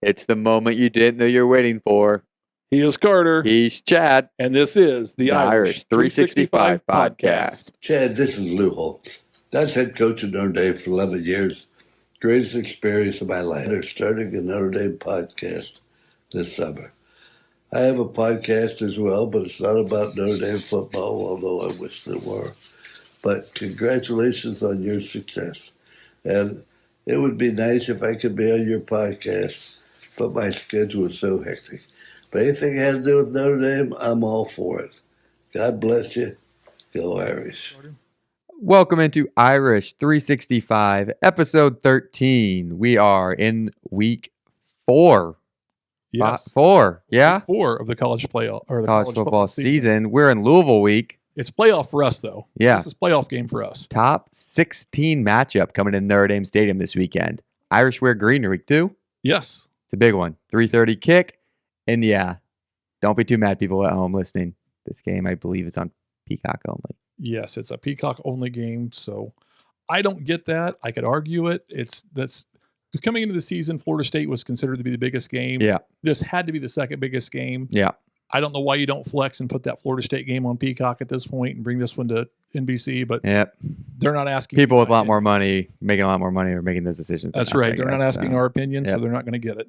It's the moment you didn't know you're waiting for. He is Carter. He's Chad. And this is the Irish 365 podcast. Chad, this is Lou Holtz. That's head coach of Notre Dame for 11 years. Greatest experience of my life. They're starting a Notre Dame podcast this summer. I have a podcast as well, but it's not about Notre Dame football, although I wish there were. But congratulations on your success. And it would be nice if I could be on your podcast, but my schedule is so hectic. But anything that has to do with Notre Dame, I'm all for it. God bless you. Go Irish. Welcome into Irish 365, episode 13. We are in week 4. Yes. 4, yeah? Week 4 of the college playoff or the college football season. We're in Louisville week. It's playoff for us, though. Yeah. This is playoff game for us. Top 16 matchup coming in Notre Dame Stadium this weekend. Irish wear green in week 2. Yes. It's a big one. 3:30 kick. And yeah, don't be too mad, people at home listening. This game, I believe, is on Peacock only. Yes, it's a Peacock only game. So I don't get that. I could argue it. That's coming into the season, Florida State was considered to be the biggest game. Yeah. This had to be the second biggest game. Yeah. I don't know why you don't flex and put that Florida State game on Peacock at this point and bring this one to NBC, but yep. They're not asking. People with a lot more money, making a lot more money, are making those decisions. That's right. They're not asking our opinion, so they're not going to get it.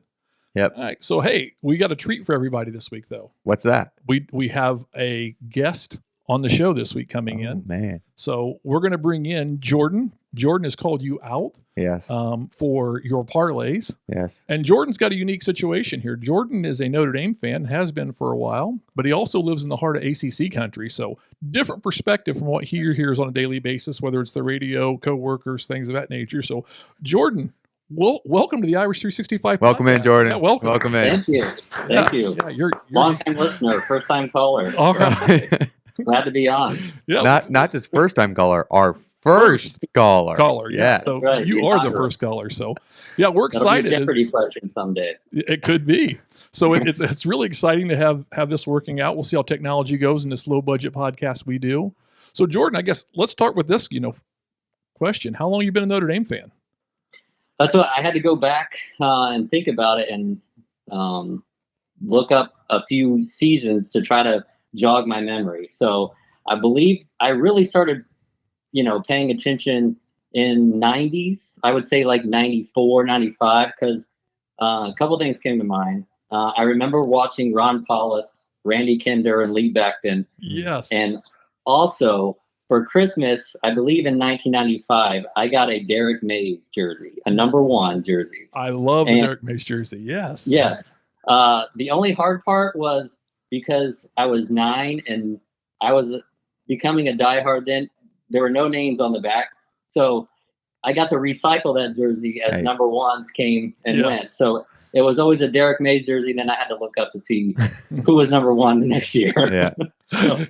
Yep. All right. So, hey, we got a treat for everybody this week, though. What's that? We have a guest on the show this week coming in. Man. So we're going to bring in Jordan. Jordan has called you out. Yes. For your parlays. Yes. And Jordan's got a unique situation here. Jordan is a Notre Dame fan, has been for a while, but he also lives in the heart of ACC country. So different perspective from what he hears on a daily basis, whether it's the radio, coworkers, things of that nature. So Jordan, welcome to the Irish 365 Welcome podcast. in, Jordan. Yeah, welcome Thank in. you. Thank you. Yeah, you're Long-time listener, first-time caller. All right. Glad to be on. Yeah. Not just first-time caller, our first caller. Yeah. So right. you are the first caller. So yeah, we're excited. That'll be a Jeopardy question someday. It could be. So it's really exciting to have this working out. We'll see how technology goes in this low-budget podcast we do. So Jordan, I guess let's start with this, question. How long have you been a Notre Dame fan? That's what I had to go back and think about it and look up a few seasons to try to jog my memory. So I believe I really started, paying attention in 90s. I would say like 94, 95, because a couple things came to mind. I remember watching Ron Paulus, Randy Kinder, and Lee Becton. Yes. And also for Christmas, I believe in 1995, I got a Derek Mays jersey, a number 1 jersey. I love the Derek Mays jersey. Yes. Yes. The only hard part was because I was 9 and I was becoming a diehard then. There were no names on the back. So I got to recycle that jersey as number 1s came and went. So it was always a Derek Mays jersey. Then I had to look up to see who was number 1 the next year. Yeah.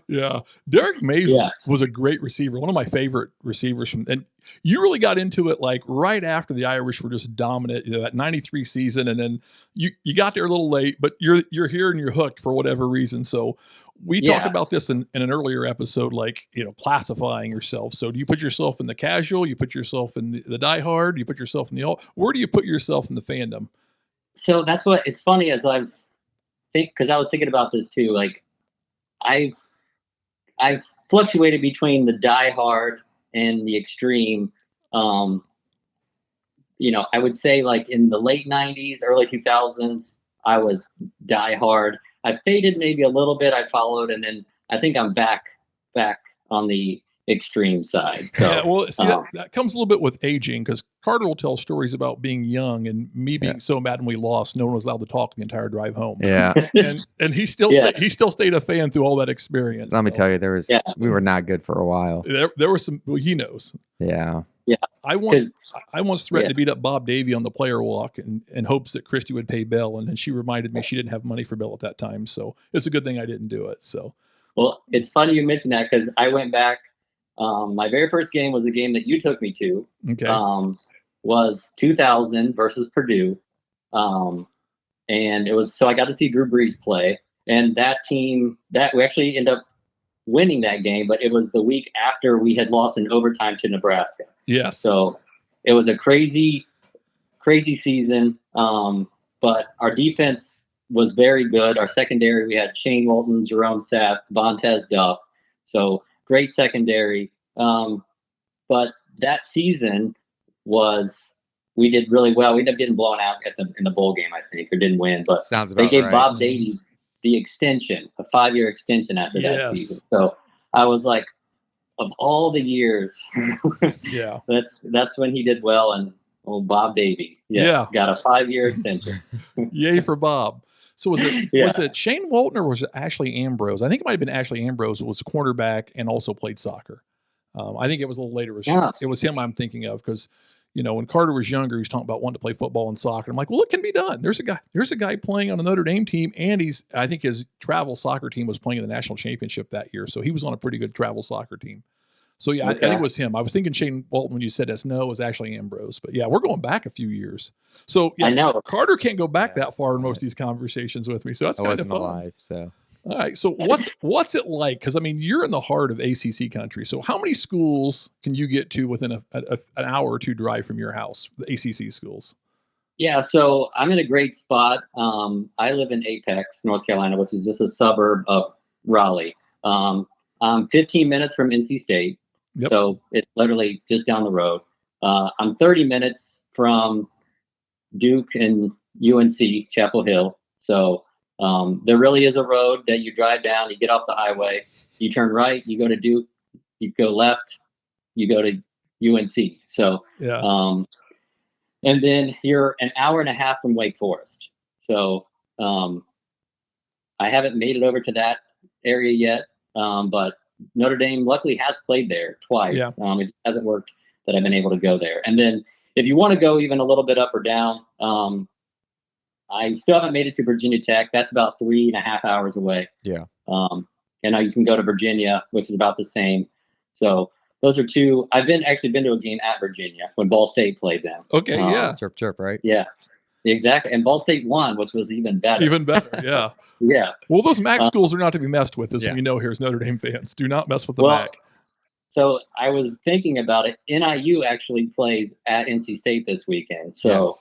Yeah. Derek Mays was a great receiver. One of my favorite receivers and you really got into it like right after the Irish were just dominant, that 93 season. And then you got there a little late, but you're here and you're hooked for whatever reason. So we talked about this in an earlier episode, like, classifying yourself. So do you put yourself in the casual? You put yourself in the diehard? You put yourself in where do you put yourself in the fandom? So that's what it's funny as because I was thinking about this too. Like I've fluctuated between the diehard and the extreme. I would say like in the late 90s, early 2000s, I was diehard. I faded maybe a little bit. I followed, and then I think I'm back on the extreme side. So yeah, well, see, that comes a little bit with aging, because Carter will tell stories about being young and me being so mad when we lost, no one was allowed to talk the entire drive home. Yeah. and he still stayed a fan through all that experience. Let me tell you, we were not good for a while. There were some, he knows. Yeah. Yeah. I once threatened to beat up Bob Davey on the player walk in hopes that Christy would pay bail. And then she reminded me she didn't have money for bail at that time. So it's a good thing I didn't do it. So, well, it's funny you mentioned that, because I went back. My very first game was a game that you took me to. Okay. Was 2000 versus Purdue. And it was, so I got to see Drew Brees play, and that team that we actually ended up winning that game, but it was the week after we had lost in overtime to Nebraska. Yes. So it was a crazy season. but our defense was very good. Our secondary, we had Shane Walton, Jerome Sapp, Vontez Duff. So great secondary. But that season we did really well. We ended up getting blown out in the bowl game, I think, or didn't win. But Sounds about they gave right. Bob Davie the extension, a 5-year extension after that season. So I was like, of all the years, Yeah, that's when he did well. And Bob Davie, got a 5-year extension. Yay for Bob. So was it Shane Walton or was it Ashley Ambrose? I think it might have been Ashley Ambrose, who was a cornerback and also played soccer. I think it was a little later. It was him I'm thinking of, because when Carter was younger, he was talking about wanting to play football and soccer. I'm like, well, it can be done. There's a guy playing on a Notre Dame team, and I think his travel soccer team was playing in the national championship that year, so he was on a pretty good travel soccer team. So yeah, I think it was him. I was thinking Shane Walton when you said this. No, it was Ashley Ambrose. But yeah, we're going back a few years. So yeah, I know Carter can't go back that far in most of these conversations with me. So that's kind of fun. I wasn't alive, so. All right. So what's it like? Because I mean, you're in the heart of ACC country. So how many schools can you get to within an hour or two drive from your house? The ACC schools. Yeah. So I'm in a great spot. I live in Apex, North Carolina, which is just a suburb of Raleigh. I'm 15 minutes from NC State. Yep. So it's literally just down the road. I'm 30 minutes from Duke and UNC, Chapel Hill. So there really is a road that you drive down, you get off the highway, you turn right, you go to Duke, you go left, you go to UNC. So, and then you're an hour and a half from Wake Forest. So I haven't made it over to that area yet, but Notre Dame luckily has played there twice. Yeah. It hasn't worked that I've been able to go there. And then if you want to go even a little bit up or down, I still haven't made it to Virginia Tech. That's about 3.5 hours away. Yeah. And now you can go to Virginia, which is about the same. So those are two. I've actually been to a game at Virginia when Ball State played them. Okay, yeah. Chirp, chirp, right? Yeah, exactly. And Ball State won, which was even better. Even better, yeah. Yeah. Well, those MAC schools are not to be messed with, as we know here as Notre Dame fans. Do not mess with the MAC. So I was thinking about it. NIU actually plays at NC State this weekend. So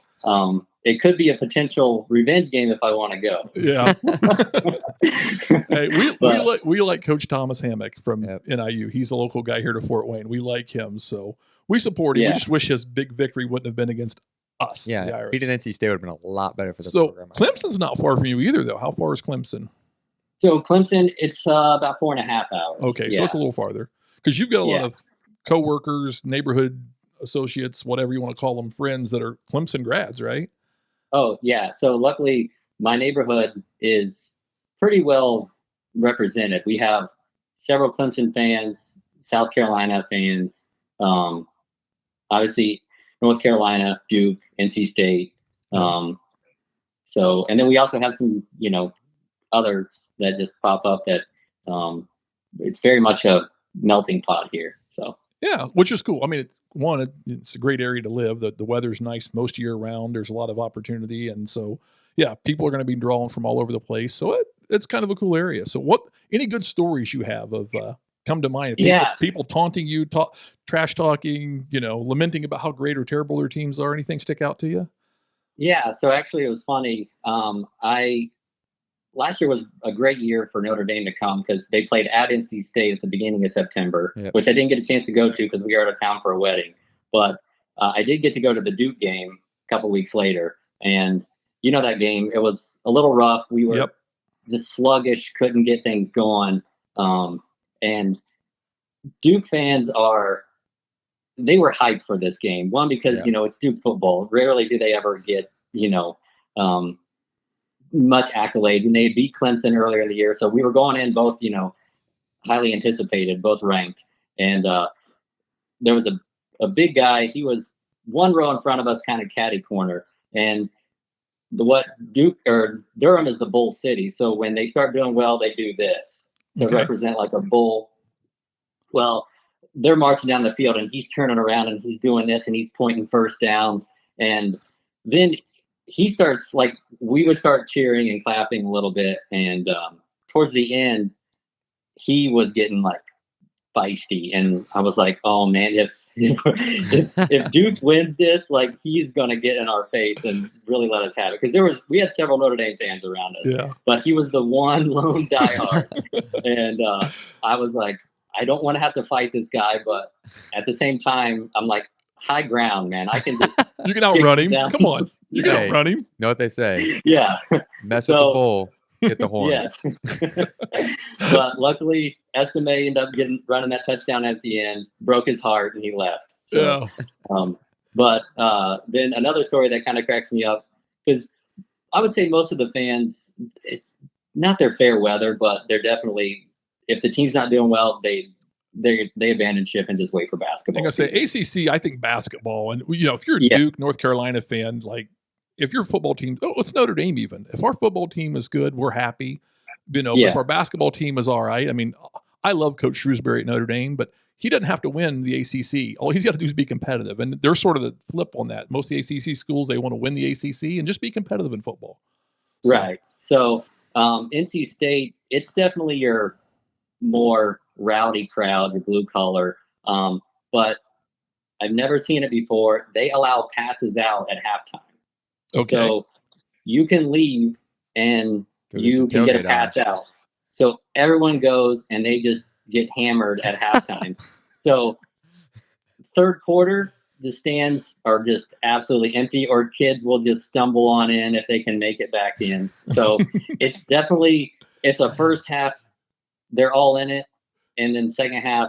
it could be a potential revenge game if I want to go. Yeah. Hey, we like Coach Thomas Hammock from NIU. He's a local guy here to Fort Wayne. We like him, so we support him. We just wish his big victory wouldn't have been against us. Yeah, beating NC State would have been a lot better for the program. So Clemson's not far from you either, though. How far is Clemson? So Clemson, it's about 4.5 hours. Okay, so it's a little farther. Because you've got a lot of coworkers, neighborhood associates, whatever you want to call them, friends that are Clemson grads, right? Oh, yeah. So luckily, my neighborhood is pretty well represented. We have several Clemson fans, South Carolina fans, obviously North Carolina, Duke, NC State. And then we also have some, others that just pop up that it's very much a melting pot here. So yeah, which is cool. I mean, it's a great area to live. The weather's nice most year round. There's a lot of opportunity, and so people are going to be drawing from all over the place. So it's kind of a cool area. So any good stories you have of come to mind? People taunting you, trash talking, lamenting about how great or terrible their teams are. Anything stick out to you? Yeah. So actually, it was funny. Last year was a great year for Notre Dame to come because they played at NC State at the beginning of September, which I didn't get a chance to go to because we were out of town for a wedding. But I did get to go to the Duke game a couple weeks later. And that game, it was a little rough. We were just sluggish, couldn't get things going. And Duke fans they were hyped for this game. One, because, it's Duke football. Rarely do they ever get, much accolades, and they beat Clemson earlier in the year. So we were going in both, highly anticipated, both ranked. And there was a big guy. He was one row in front of us, kind of catty corner. And Durham is the bull city. So when they start doing well, they do this to represent like a bull. Well, they're marching down the field and he's turning around and he's doing this and he's pointing first downs. And then he starts, we would start cheering and clapping a little bit. And towards the end, he was getting feisty. And I was like, oh man, if Duke wins this, like, he's going to get in our face and really let us have it. Because we had several Notre Dame fans around us, but he was the one lone diehard. And I was like, I don't want to have to fight this guy, but at the same time, I'm like, high ground, man. I can just you can outrun him. Come on, you can outrun him. Know what they say? Yeah. Mess with the bull, get the horns. Yes. But luckily, Estime ended up running that touchdown at the end, broke his heart, and he left. So, but then another story that kind of cracks me up, because I would say most of the fans, it's not their fair weather, but they're definitely, if the team's not doing well, they abandon ship and just wait for basketball. I'm gonna say ACC. I think basketball, and if you're a Duke, North Carolina fan, like if your football team, it's Notre Dame even. If our football team is good, we're happy. But if our basketball team is all right, I mean, I love Coach Shrewsbury at Notre Dame, but he doesn't have to win the ACC. All he's got to do is be competitive, and they're sort of the flip on that. Most of the ACC schools, they want to win the ACC and just be competitive in football. Right. So NC State, it's definitely your more rowdy crowd, your blue collar, but I've never seen it before. They allow passes out at halftime. Okay. So you can leave and you can get a pass out. So everyone goes and they just get hammered at halftime. So third quarter, the stands are just absolutely empty, or kids will just stumble on in if they can make it back in. So it's a first half, they're all in it. And then second half,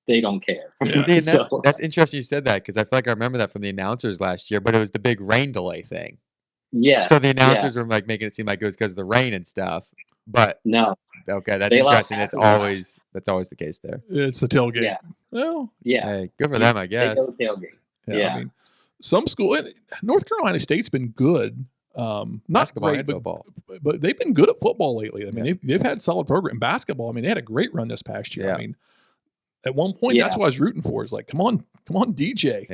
they don't care. Yeah. That's interesting you said that, because I feel like I remember that from the announcers last year, but it was the big rain delay thing. Yeah. So the announcers were like making it seem like it was because of the rain and stuff. But no. Okay, that's interesting. That's always the case there. It's the tailgate. Yeah. Well, hey, good for them, I guess. They go tailgate. Yeah. I mean, some school, North Carolina State's been good. Not basketball great, and football, but they've been good at football lately. I mean, they've had solid program. Basketball, I mean, they had a great run this past year. I mean, at one point, that's what I was rooting for. Is like, come on, DJ,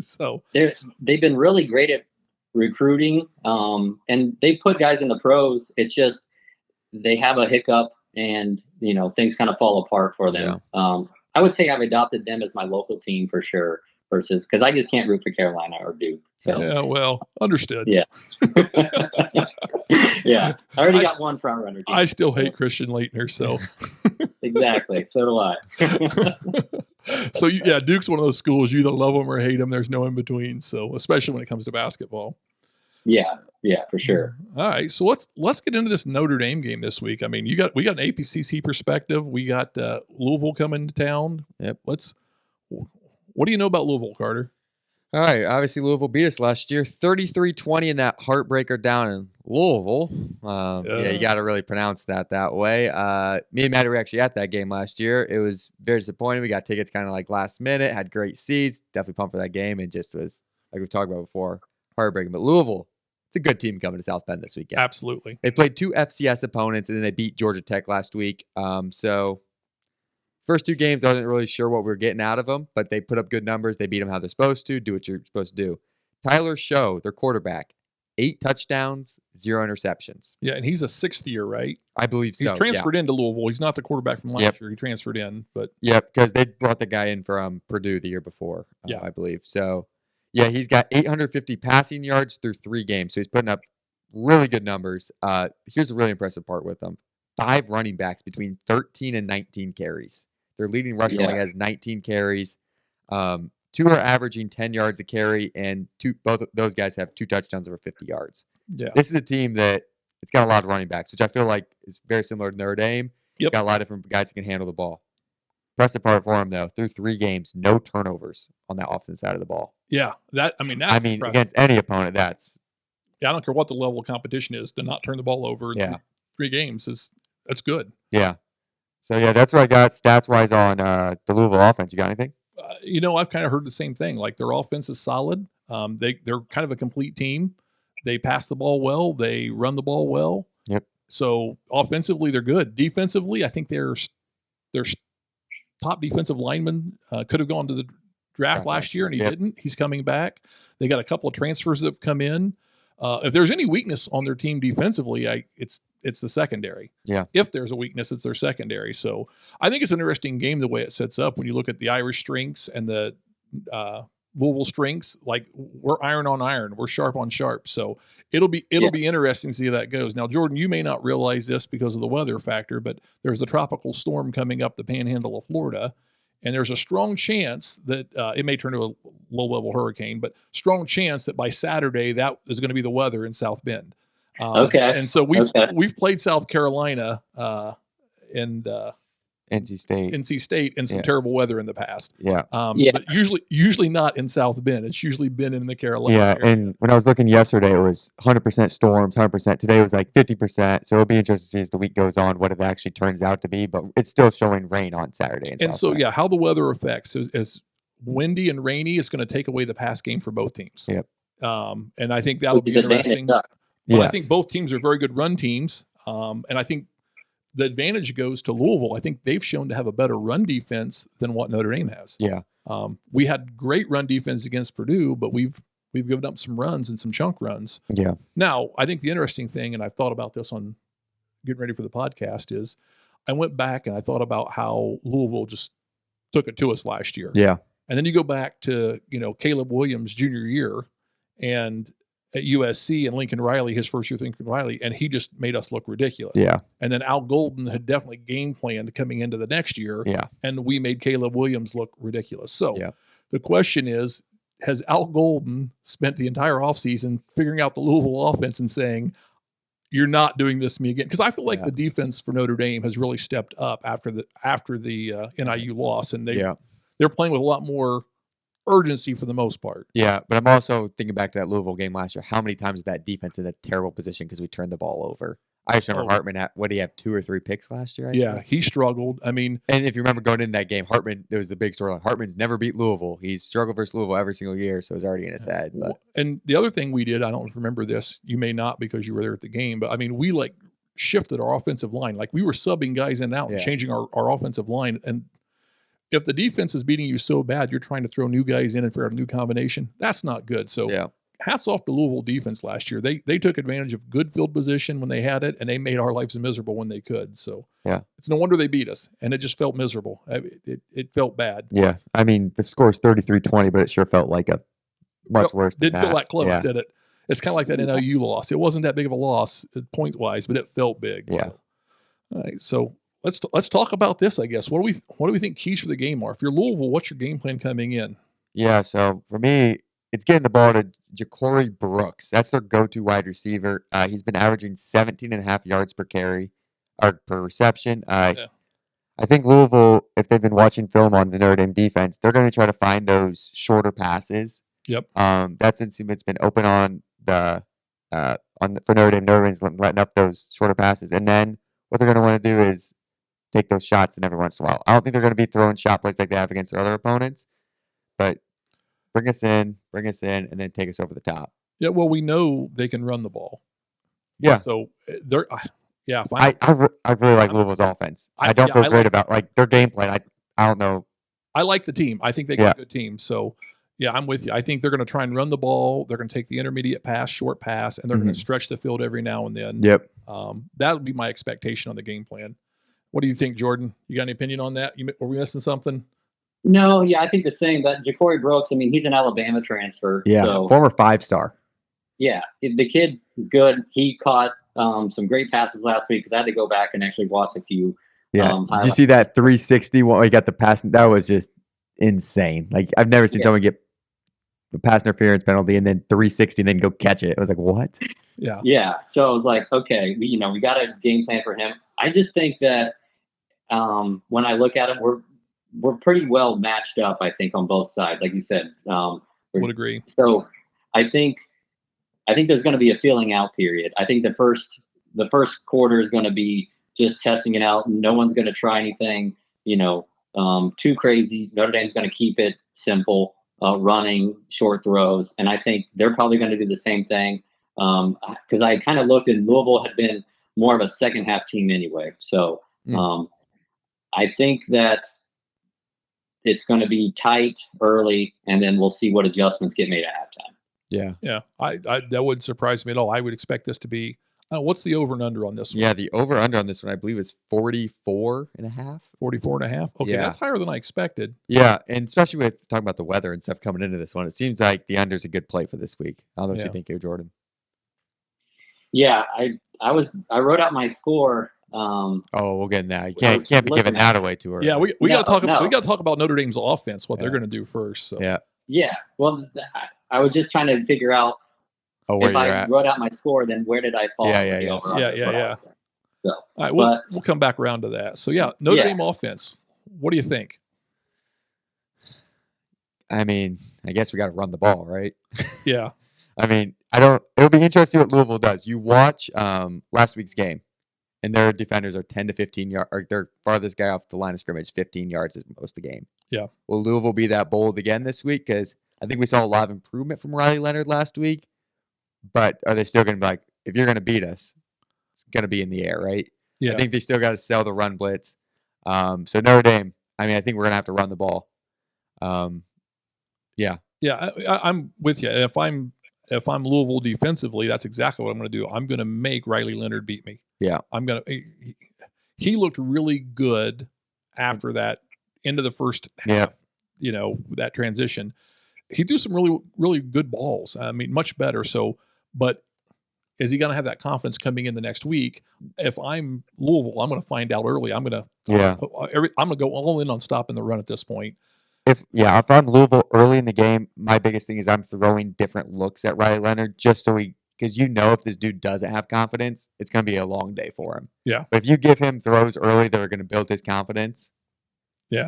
So they've been really great at recruiting, and they put guys in the pros. It's just they have a hiccup, and things kind of fall apart for them. I would say I've adopted them as my local team for sure. Versus, because I just can't root for Carolina or Duke. So yeah, well, understood. Yeah, yeah. I already got one front runner. I still hate Christian Leitner, so exactly. So do I. So Duke's one of those schools you either love them or hate them. There's no in between. So especially when it comes to basketball. Yeah, for sure. All right, so let's get into this Notre Dame game this week. I mean, we got an APCC perspective. We got Louisville coming to town. Yep. What do you know about Louisville, Carter? All right. Obviously, Louisville beat us last year, 33-20 in that heartbreaker down in Louisville. You got to really pronounce that way. Me and Maddie were actually at that game last year. It was very disappointing. We got tickets kind of like last minute, had great seats, definitely pumped for that game, and just was, like we've talked about before, heartbreaking. But Louisville, it's a good team coming to South Bend this weekend. Absolutely. They played 2 FCS opponents, and then they beat Georgia Tech last week. So first 2 games, I wasn't really sure what we were getting out of them, but they put up good numbers. They beat them how they're supposed to, do what you're supposed to do. Tyler Show, their quarterback, 8 touchdowns, 0 interceptions. Yeah, and he's a 6th year, right? I believe so. He's transferred into Louisville. He's not the quarterback from last year. He transferred in, but because they brought the guy in from Purdue the year before, I believe. So, he's got 850 passing yards through 3 games. So he's putting up really good numbers. Here's the really impressive part with them: 5 running backs between 13 and 19 carries. Their leading rusher only has 19 carries. 2 are averaging 10 yards a carry, and both of those guys have 2 touchdowns over 50 yards. Yeah, this is a team that it's got a lot of running backs, which I feel like is very similar to Notre Dame. Yep. Got a lot of different guys that can handle the ball. Impressive part for him though, through 3 games, no turnovers on that offensive side of the ball. Yeah, that's impressive. Against any opponent, that's. Yeah, I don't care what the level of competition is, to not turn the ball over. In 3 games that's good. Yeah. So, that's what I got stats-wise on the Louisville offense. You got anything? I've kind of heard the same thing. Like, their offense is solid. They're kind of a complete team. They pass the ball well. They run the ball well. Yep. So, offensively, they're good. Defensively, I think their top defensive lineman could have gone to the draft last year, and he didn't. He's coming back. They got a couple of transfers that have come in. If there's any weakness on their team defensively, it's it's the secondary. Yeah. If there's a weakness, it's their secondary. So I think it's an interesting game the way it sets up when you look at the Irish strengths and the Louisville strengths. Like, we're iron on iron, we're sharp on sharp. So it'll be interesting to see how that goes. Now, Jordan, you may not realize this because of the weather factor, but there's a tropical storm coming up the panhandle of Florida. And there's a strong chance that it may turn to a low-level hurricane, but strong chance that by Saturday that is going to be the weather in South Bend. And so we've played South Carolina and NC State in some terrible weather in the past. Yeah. But usually not in South Bend. It's usually been in the Carolina area. And when I was looking yesterday, it was 100% storms, 100%. Today it was like 50%. So it'll be interesting to see as the week goes on what it actually turns out to be. But it's still showing rain on Saturday. And so, how the weather affects is windy and rainy is going to take away the pass game for both teams. Yep. And I think that'll be interesting. But I think both teams are very good run teams. And I think the advantage goes to Louisville. I think they've shown to have a better run defense than what Notre Dame has. Yeah. We had great run defense against Purdue, but we've given up some runs and some chunk runs. Yeah. Now, I think the interesting thing, and I've thought about this on getting ready for the podcast, is I went back and I thought about how Louisville just took it to us last year. Yeah. And then you go back to, Caleb Williams' junior year and at USC and Lincoln Riley, his first year with Lincoln Riley, and he just made us look ridiculous. Yeah. And then Al Golden had definitely game planned coming into the next year. Yeah. And we made Caleb Williams look ridiculous. So the question is, has Al Golden spent the entire offseason figuring out the Louisville offense and saying, you're not doing this to me again? Because I feel like the defense for Notre Dame has really stepped up after the NIU loss, and they're playing with a lot more urgency for the most part. Yeah, but I'm also thinking back to that Louisville game last year. How many times is that defense in a terrible position because we turned the ball over? I just remember Hartman what did he have, 2 or 3 picks last year? He struggled. I mean, and if you remember going into that game, Hartman, there was the big story. Hartman's never beat Louisville. He's struggled versus Louisville every single year, so it's already in his head. But. And the other thing we did, I don't remember this. You may not because you were there at the game, but I mean, we shifted our offensive line. Like, we were subbing guys in and out and changing our offensive line. And if the defense is beating you so bad, you're trying to throw new guys in and figure out a new combination. That's not good. So hats off to Louisville defense last year. They took advantage of good field position when they had it, and they made our lives miserable when they could. So it's no wonder they beat us, and it just felt miserable. It felt bad. Yeah, I mean, the score is 33-20, but it sure felt like a much worse than that. Didn't feel that close, did it? It's kind of like that NIU loss. It wasn't that big of a loss point-wise, but it felt big. Yeah. So. All right, so let's talk about this, I guess. What do we think keys for the game are? If you're Louisville, what's your game plan coming in? Yeah, so for me, it's getting the ball to Ja'Cory Brooks. That's their go-to wide receiver. He's been averaging 17.5 yards per carry or per reception. I think Louisville, if they've been watching film on the Notre Dame defense, they're going to try to find those shorter passes. Yep. That's it's been open on for Notre Dame. Notre Dame's letting up those shorter passes, and then what they're going to want to do is take those shots in every once in a while. I don't think they're going to be throwing shot plays like they have against their other opponents, but bring us in, and then take us over the top. Yeah, well, we know they can run the ball. Yeah. So they're I really like Louisville's offense. I don't feel great about their game plan. I don't know. I like the team. I think they got a good team. So yeah, I'm with you. I think they're going to try and run the ball. They're going to take the intermediate pass, short pass, and they're going to stretch the field every now and then. Yep. That would be my expectation on the game plan. What do you think, Jordan? You got any opinion on that? Were we missing something? No, I think the same. But Ja'Cory Brooks, I mean, he's an Alabama transfer. Yeah, so, former 5-star. Yeah, the kid is good. He caught some great passes last week because I had to go back and actually watch a few. Yeah, did you see that 360 one? He got the pass. That was just insane. Like, I've never seen someone get the pass interference penalty and then 360 and then go catch it. It was like, what? Yeah. Yeah. So I was like, okay, we got a game plan for him. I just think that when I look at him, we're pretty well matched up, I think, on both sides. Like you said. Would agree. So I think there's going to be a feeling out period. I think the first quarter is going to be just testing it out. No one's going to try anything, too crazy. Notre Dame's going to keep it simple, running short throws. And I think they're probably going to do the same thing. Because I kind of looked, and Louisville had been more of a second half team anyway. So I think that it's going to be tight early, and then we'll see what adjustments get made at halftime. Yeah. Yeah. I that wouldn't surprise me at all. I would expect this to be What's the over and under on this one? Yeah, the over under on this one, I believe, is 44.5. 44.5. Okay, Yeah. that's higher than I expected. Yeah, and especially with talking about the weather and stuff coming into this one, it seems like the under's a good play for this week. I don't know what you think here, Jordan. Yeah, I wrote out my score. Oh, we'll get in that. You can't be giving that away too early. Yeah, we got to talk about Notre Dame's offense, what they're going to do first. So. Yeah. Well, I was just trying to figure out if I wrote out my score, then where did I fall? Yeah. So, all right, we'll come back around to that. So Notre Dame offense. What do you think? I mean, I guess we got to run the ball, right? Yeah. I mean, it'll be interesting what Louisville does. You watch last week's game, and their defenders are 10 to 15 yards, or their farthest guy off the line of scrimmage, 15 yards is most of the game. Yeah. Will Louisville be that bold again this week? Because I think we saw a lot of improvement from Riley Leonard last week. But are they still going to be like, if you're going to beat us, it's going to be in the air, right? Yeah. I think they still got to sell the run blitz. So Notre Dame, I mean, I think we're going to have to run the ball. Yeah. Yeah, I'm with you. And if I'm Louisville defensively, that's exactly what I'm going to do. I'm going to make Riley Leonard beat me. Yeah. He looked really good after that end of the first half, that transition. He threw some really, really good balls. I mean, much better. So, but is he going to have that confidence coming in the next week? If I'm Louisville, I'm going to find out early. I'm going to go all in on stopping the run at this point. If I'm Louisville early in the game, my biggest thing is I'm throwing different looks at Riley Leonard just so because if this dude doesn't have confidence, it's going to be a long day for him. Yeah. But if you give him throws early that are going to build his confidence,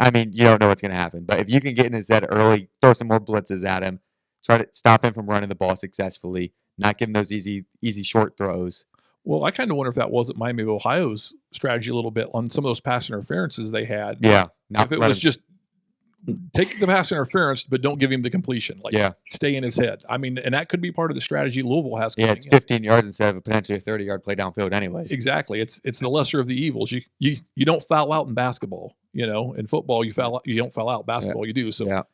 I mean, you don't know what's going to happen. But if you can get in his head early, throw some more blitzes at him, try to stop him from running the ball successfully, not give him those easy short throws. Well, I kind of wonder if that wasn't Miami of Ohio's strategy a little bit on some of those pass interferences they had. Yeah. If it was just take the pass interference, but don't give him the completion. Stay in his head. I mean, and that could be part of the strategy Louisville has. Yeah, it's 15 yards instead of a potentially a 30-yard play downfield anyway. Exactly. It's the lesser of the evils. You don't foul out in basketball. In football, you don't foul out. Basketball, you do. So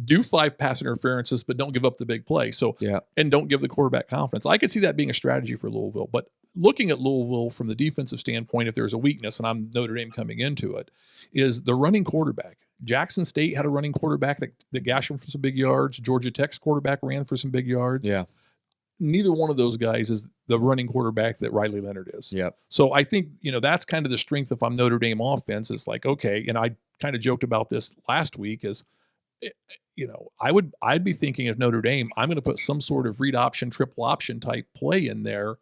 do 5 pass interferences, but don't give up the big play. So and don't give the quarterback confidence. I could see that being a strategy for Louisville. But looking at Louisville from the defensive standpoint, if there's a weakness, and I'm Notre Dame coming into it, is the running quarterback. Jackson State had a running quarterback that gashed him for some big yards. Georgia Tech's quarterback ran for some big yards. Yeah. Neither one of those guys is the running quarterback that Riley Leonard is. Yeah. So I think, that's kind of the strength if I'm Notre Dame offense. It's like, okay, and I kind of joked about this last week is, I'd be thinking of Notre Dame, I'm going to put some sort of read option, triple option type play in there.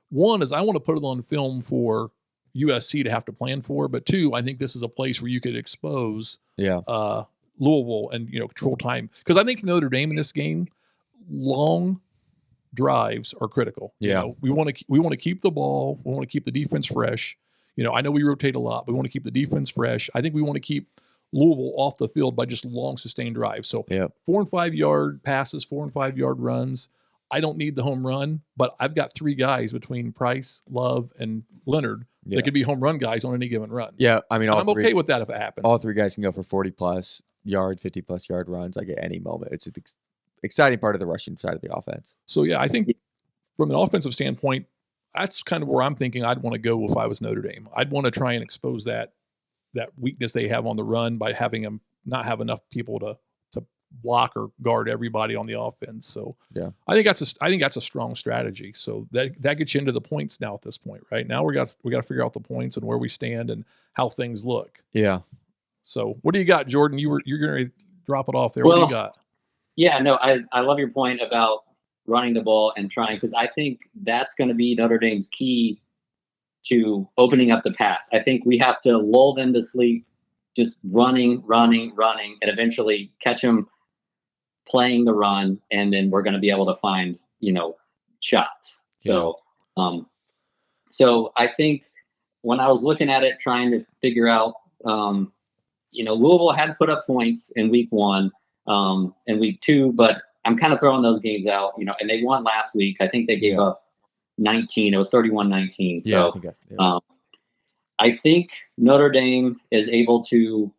One is I want to put it on film for USC to have to plan for, but 2, I think this is a place where you could expose Louisville and control time, because I think Notre Dame in this game, long drives are critical. We want to keep the ball, we want to keep the defense fresh. I know we rotate a lot, but we want to keep the defense fresh. I think we want to keep Louisville off the field by just long sustained drives. So 4 and 5 yard passes, 4 and 5 yard runs. I don't need the home run, but I've got 3 guys between Price, Love, and Leonard that could be home run guys on any given run. Yeah, I mean, I'm okay with that if it happens. All 3 guys can go for 40-plus yard, 50-plus yard runs like at any moment. It's an exciting part of the rushing side of the offense. So, I think from an offensive standpoint, that's kind of where I'm thinking I'd want to go if I was Notre Dame. I'd want to try and expose that weakness they have on the run by having them not have enough people to block or guard everybody on the offense. So I think that's a strong strategy. So that gets you into the points now at this point, right? Now we got to figure out the points and where we stand and how things look. Yeah. So what do you got, Jordan? You're going to drop it off there. What do you got? Yeah, no, I love your point about running the ball and trying, because I think that's going to be Notre Dame's key to opening up the pass. I think we have to lull them to sleep, just running, and eventually catch them playing the run, and then we're going to be able to find, shots. So, so I think when I was looking at it, trying to figure out, Louisville had put up points in week 1, and week 2, but I'm kind of throwing those games out, and they won last week. I think they gave up 19. It was 31-19. So I think Notre Dame is able to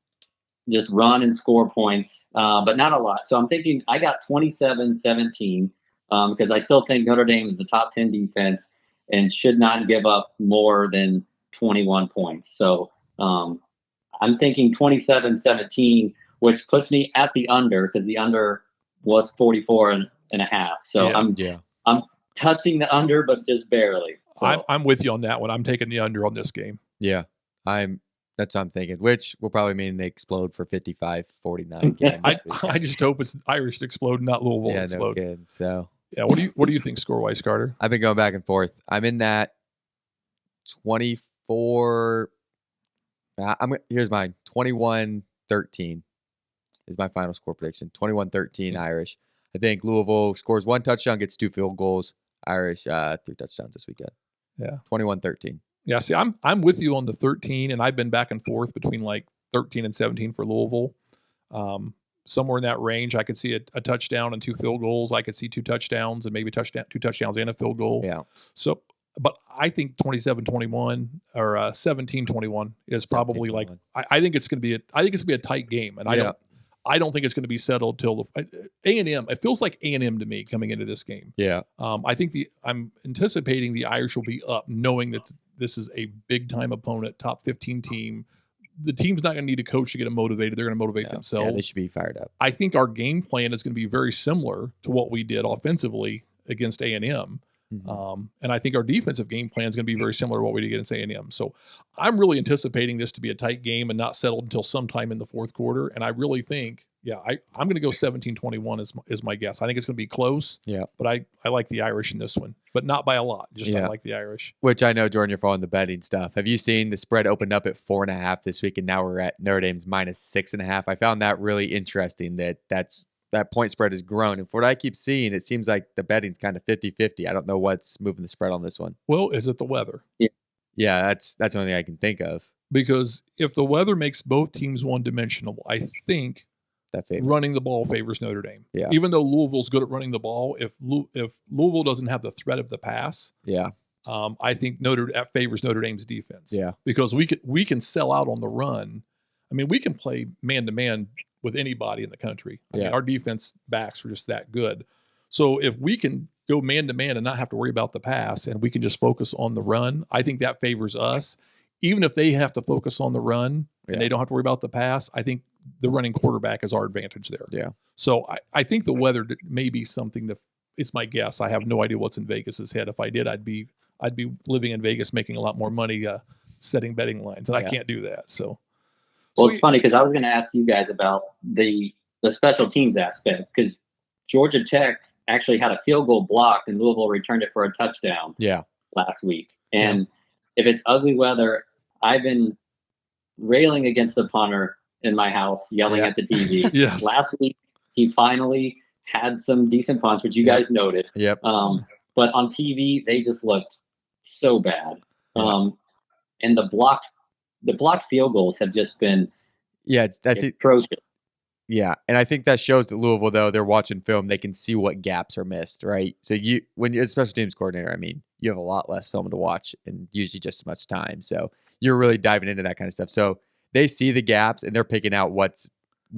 just run and score points, but not a lot. So I'm thinking I got 27-17 because I still think Notre Dame is the top 10 defense. and should not give up more than 21 points. So I'm thinking 27-17, which puts me at the under, because the under was 44 and a half. So I'm touching the under, but just barely. So I'm with you on that one. I'm taking the under on this game. Yeah, that's what I'm thinking, which will probably mean they explode for 55-49. I just hope it's Irish to explode, not Louisville to explode. No kidding. So yeah, what do you think score-wise, Carter? I've been going back and forth. I'm in that 24. Here's mine. 21-13 is my final score prediction. 21-13 Irish. I think Louisville scores 1 touchdown, gets 2 field goals. Irish 3 touchdowns this weekend. Yeah. 21-13. Yeah, see, I'm with you on the 13, and I've been back and forth between like 13 and 17 for Louisville. Somewhere in that range, I could see a touchdown and 2 field goals. I could see 2 touchdowns and maybe 2 touchdowns and a field goal. Yeah. So, but I think 27-21 or 17-21 is probably like I think it's going to be a tight game, and I don't think it's going to be settled till A&M. It feels like A&M to me coming into this game. Yeah. I think I'm anticipating the Irish will be up, knowing that this is a big time opponent, top 15 team. The team's not going to need a coach to get them motivated. They're going to motivate themselves. Yeah, they should be fired up. I think our game plan is going to be very similar to what we did offensively against A&M. Mm-hmm. And I think our defensive game plan is going to be very similar to what we did against A&M. So I'm really anticipating this to be a tight game and not settled until sometime in the fourth quarter. And I really think, I'm going to go 17-21 is my guess. I think it's going to be close. Yeah. But I like the Irish in this one, but not by a lot. I like the Irish. Which I know, Jordan, you're following the betting stuff. Have you seen the spread opened up at 4.5 this week, and now we're at Notre Dame's -6.5? I found that really interesting. That point spread has grown. And for what I keep seeing, it seems like the betting's kind of 50-50. I don't know what's moving the spread on this one. Well, is it the weather? Yeah, that's the only thing I can think of. Because if the weather makes both teams one-dimensional, I think running the ball favors Notre Dame. Yeah. Even though Louisville's good at running the ball, if Louisville doesn't have the threat of the pass, I think that favors Notre Dame's defense. Yeah. Because we can sell out on the run. I mean, we can play man-to-man with anybody in the country. I mean, our defense backs are just that good. So if we can go man-to-man and not have to worry about the pass, and we can just focus on the run, I think that favors us. Even if they have to focus on the run and they don't have to worry about the pass, I think the running quarterback is our advantage there. Yeah. So I think the weather may be something that it's my guess. I have no idea what's in Vegas's head. If I did, I'd be living in Vegas making a lot more money setting betting lines, and I can't do that. So. Well, it's funny because I was going to ask you guys about the special teams aspect, because Georgia Tech actually had a field goal blocked and Louisville returned it for a touchdown last week. And if it's ugly weather, I've been railing against the punter in my house, yelling at the TV. Yes. Last week, he finally had some decent punts, which you guys noted. Yep. But on TV, they just looked so bad. And the blocked field goals have just been atrocious. Yeah, and I think that shows that Louisville, though, they're watching film, they can see what gaps are missed, right? So when you're a special teams coordinator, I mean, you have a lot less film to watch and usually just as much time. So you're really diving into that kind of stuff. So they see the gaps and they're picking out what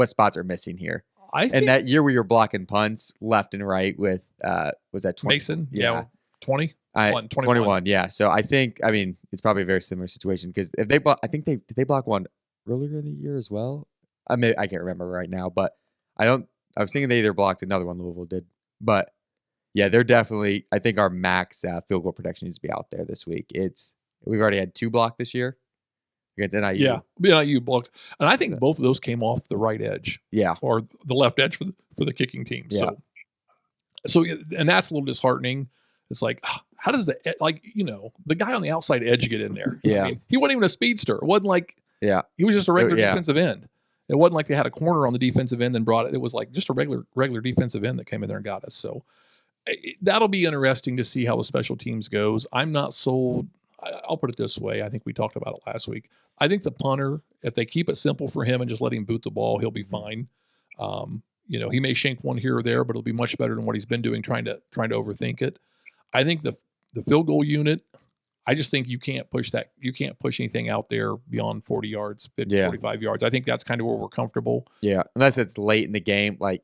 spots are missing here. And that year where you're blocking punts left and right with was that 20? Mason? Yeah, 20. 21, yeah. So I think, it's probably a very similar situation, because if they block, did they block one earlier in the year as well? I can't remember right now, but I was thinking they either blocked another one, Louisville did. But yeah, they're definitely, I think our max field goal protection needs to be out there this week. We've already had 2 blocked this year against NIU. Yeah, NIU blocked. And I think both of those came off the right edge. Yeah. Or the left edge for the kicking team. Yeah. So and that's a little disheartening. It's like, how does the guy on the outside edge get in there? Yeah. He wasn't even a speedster. It wasn't like he was just a regular defensive end. It wasn't like they had a corner on the defensive end and brought it. It was like just a regular defensive end that came in there and got us. So that'll be interesting to see how the special teams goes. I'm not sold. I'll put it this way. I think we talked about it last week. I think the punter, if they keep it simple for him and just let him boot the ball, he'll be fine. He may shank one here or there, but it'll be much better than what he's been doing, trying to overthink it. I think the field goal unit, I just think you can't push that. You can't push anything out there beyond 40 yards, 50, 45 yards. I think that's kind of where we're comfortable. Yeah, unless it's late in the game, like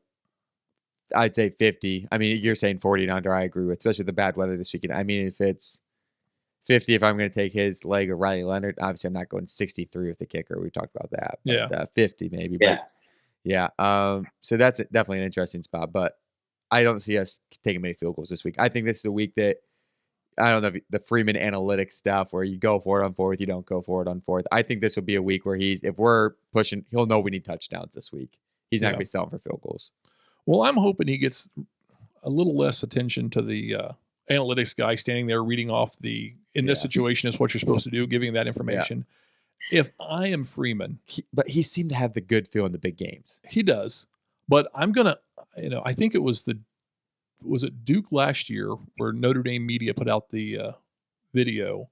I'd say 50. You're saying 40 and under, I agree with, especially the bad weather this weekend. If it's 50 if I'm going to take his leg or Riley Leonard. Obviously, I'm not going 63 with the kicker. We talked about that. But, 50 maybe. Yeah. But yeah. So that's definitely an interesting spot. But I don't see us taking many field goals this week. I think this is a week that I don't know if the Freeman analytics stuff where you go for it on fourth, you don't go for it on fourth. I think this will be a week where if we're pushing, he'll know we need touchdowns this week. He's not going to be selling for field goals. Well, I'm hoping he gets a little less attention to the analytics guy standing there reading off in this situation is what you're supposed to do, giving that information. Yeah. If I am Freeman. But he seemed to have the good feel in the big games. He does. But I'm going to, I think it was it Duke last year where Notre Dame media put out the video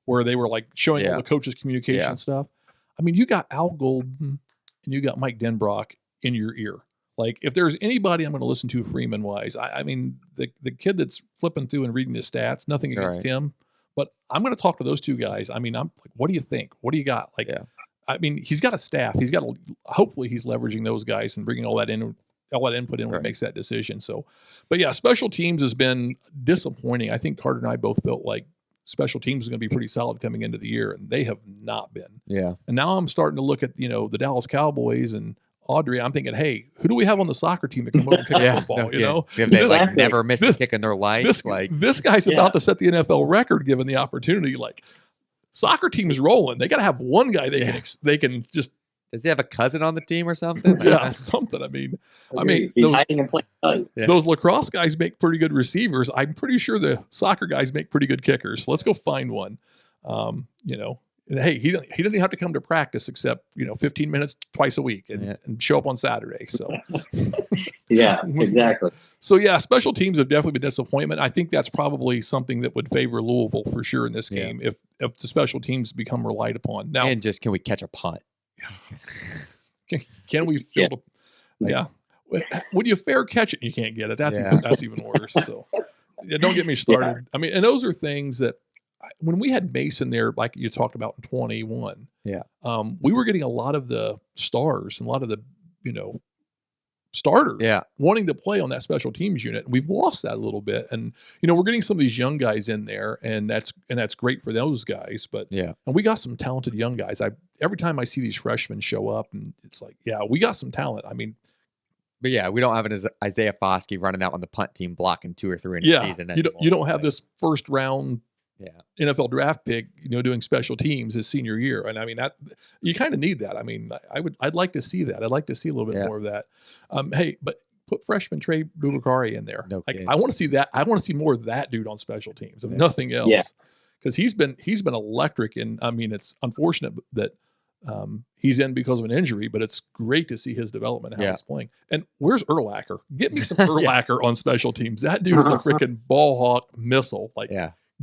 where they were like showing all the coaches' communication stuff. I mean, you got Al Golden and you got Mike Denbrock in your ear. Like, if there's anybody I'm going to listen to Freeman-wise, I mean, the kid that's flipping through and reading his stats, nothing against him, but I'm going to talk to those two guys. I mean, I'm like, what do you think? What do you got? Like, I mean, he's got a staff. Hopefully he's leveraging those guys and bringing all that input in when he makes that decision. So, but yeah, special teams has been disappointing. I think Carter and I both felt like special teams is going to be pretty solid coming into the year, and they have not been. Yeah. And now I'm starting to look at, the Dallas Cowboys and Audrey. I'm thinking, hey, who do we have on the soccer team that can come over and kick the football? If they never missed a kick in their life. This guy's about to set the NFL record given the opportunity. Like, soccer team is rolling. They got to have one guy they can just. Does he have a cousin on the team or something? Something. I mean, he's hiding and playing. Those lacrosse guys make pretty good receivers. I'm pretty sure the soccer guys make pretty good kickers. Let's go find one. And hey, he didn't have to come to practice except 15 minutes twice a week and show up on Saturday. So yeah, exactly. So yeah, special teams have definitely been disappointment. I think that's probably something that would favor Louisville for sure in this game if the special teams become relied upon. Now, and just can we catch a punt? Can we field when you fair catch it, you can't get it. That's even worse. So don't get me started. Yeah. I mean, and those are things that. When we had Mason there, like you talked about in 21, we were getting a lot of the stars and a lot of the, starters wanting to play on that special teams unit. And we've lost that a little bit. And, we're getting some of these young guys in there, and that's great for those guys. But and we got some talented young guys. Every time I see these freshmen show up, and it's like, we got some talent. I mean, but we don't have an Isaiah Foskey running out on the punt team blocking 2 or 3 in the season. You don't have this first round NFL draft pick, doing special teams his senior year. And I mean, that you kind of need that. I mean, I'd like to see that. I'd like to see a little bit more of that. Hey, but put freshman Trey Bubakari in there. I want to see that. I want to see more of that dude on special teams, if nothing else. Because he's been electric. And I mean, it's unfortunate that he's in because of an injury, but it's great to see his development, how he's playing. And where's Urlacher? Get me some Urlacher on special teams. That dude is a freaking ball hawk missile.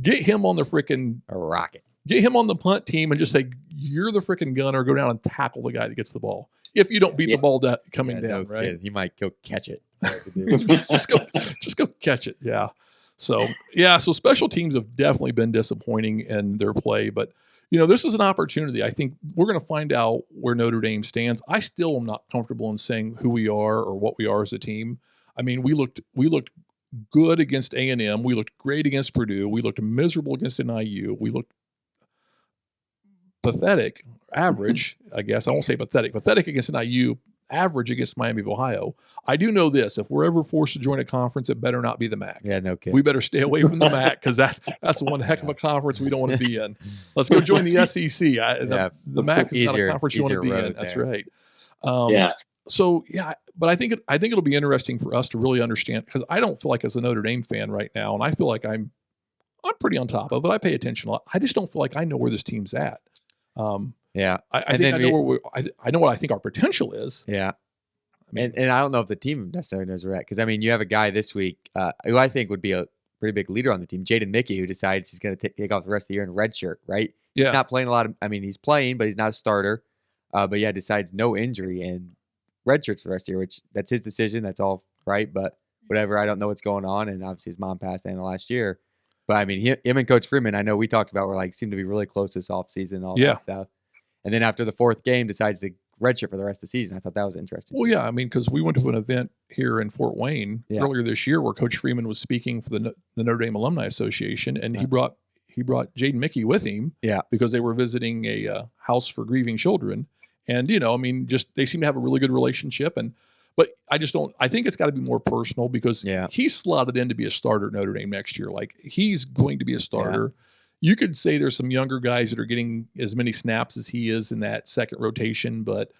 Get him on the freaking rocket. Get him on the punt team and just say, you're the freaking gunner. Go down and tackle the guy that gets the ball. If you don't beat the ball coming down, right? Kid. He might go catch it. just go catch it. Yeah. So special teams have definitely been disappointing in their play, but this is an opportunity. I think we're going to find out where Notre Dame stands. I still am not comfortable in saying who we are or what we are as a team. I mean, we looked good against A&M. We looked great against Purdue. We looked miserable against NIU. We looked pathetic, average, I guess. I won't say pathetic against NIU, average against Miami of Ohio. I do know this. If we're ever forced to join a conference, it better not be the MAC. Yeah, no kidding. We better stay away from the MAC because that's one heck of a conference we don't want to be in. Let's go join the SEC. The MAC is not a conference you want to be in. That's right. So but I think it'll be interesting for us to really understand, because I don't feel like as a Notre Dame fan right now, and I feel like I'm pretty on top of it. I pay attention a lot. I just don't feel like I know where this team's at. I think I know I know what I think our potential is. Yeah. And I don't know if the team necessarily knows where we're at, because I mean, you have a guy this week who I think would be a pretty big leader on the team, Jaden Mickey, who decides he's going to take off the rest of the year in redshirt, right? Yeah. He's not playing a lot of. I mean, he's playing, but he's not a starter. But decides no injury and redshirts for the rest of the year, which that's his decision. That's all right. But whatever, I don't know what's going on. And obviously his mom passed in the last year. But I mean, him and Coach Freeman, I know we talked about, seemed to be really close this offseason and all that stuff. And then after the 4th game, decides to redshirt for the rest of the season. I thought that was interesting. Well, I mean, because we went to an event here in Fort Wayne earlier this year where Coach Freeman was speaking for the Notre Dame Alumni Association, and he brought he brought Jaden Mickey with him. Yeah. Because they were visiting a house for grieving children. And, just they seem to have a really good relationship. But I think it's got to be more personal because he's slotted in to be a starter at Notre Dame next year. Like, he's going to be a starter. Yeah. You could say there's some younger guys that are getting as many snaps as he is in that second rotation, but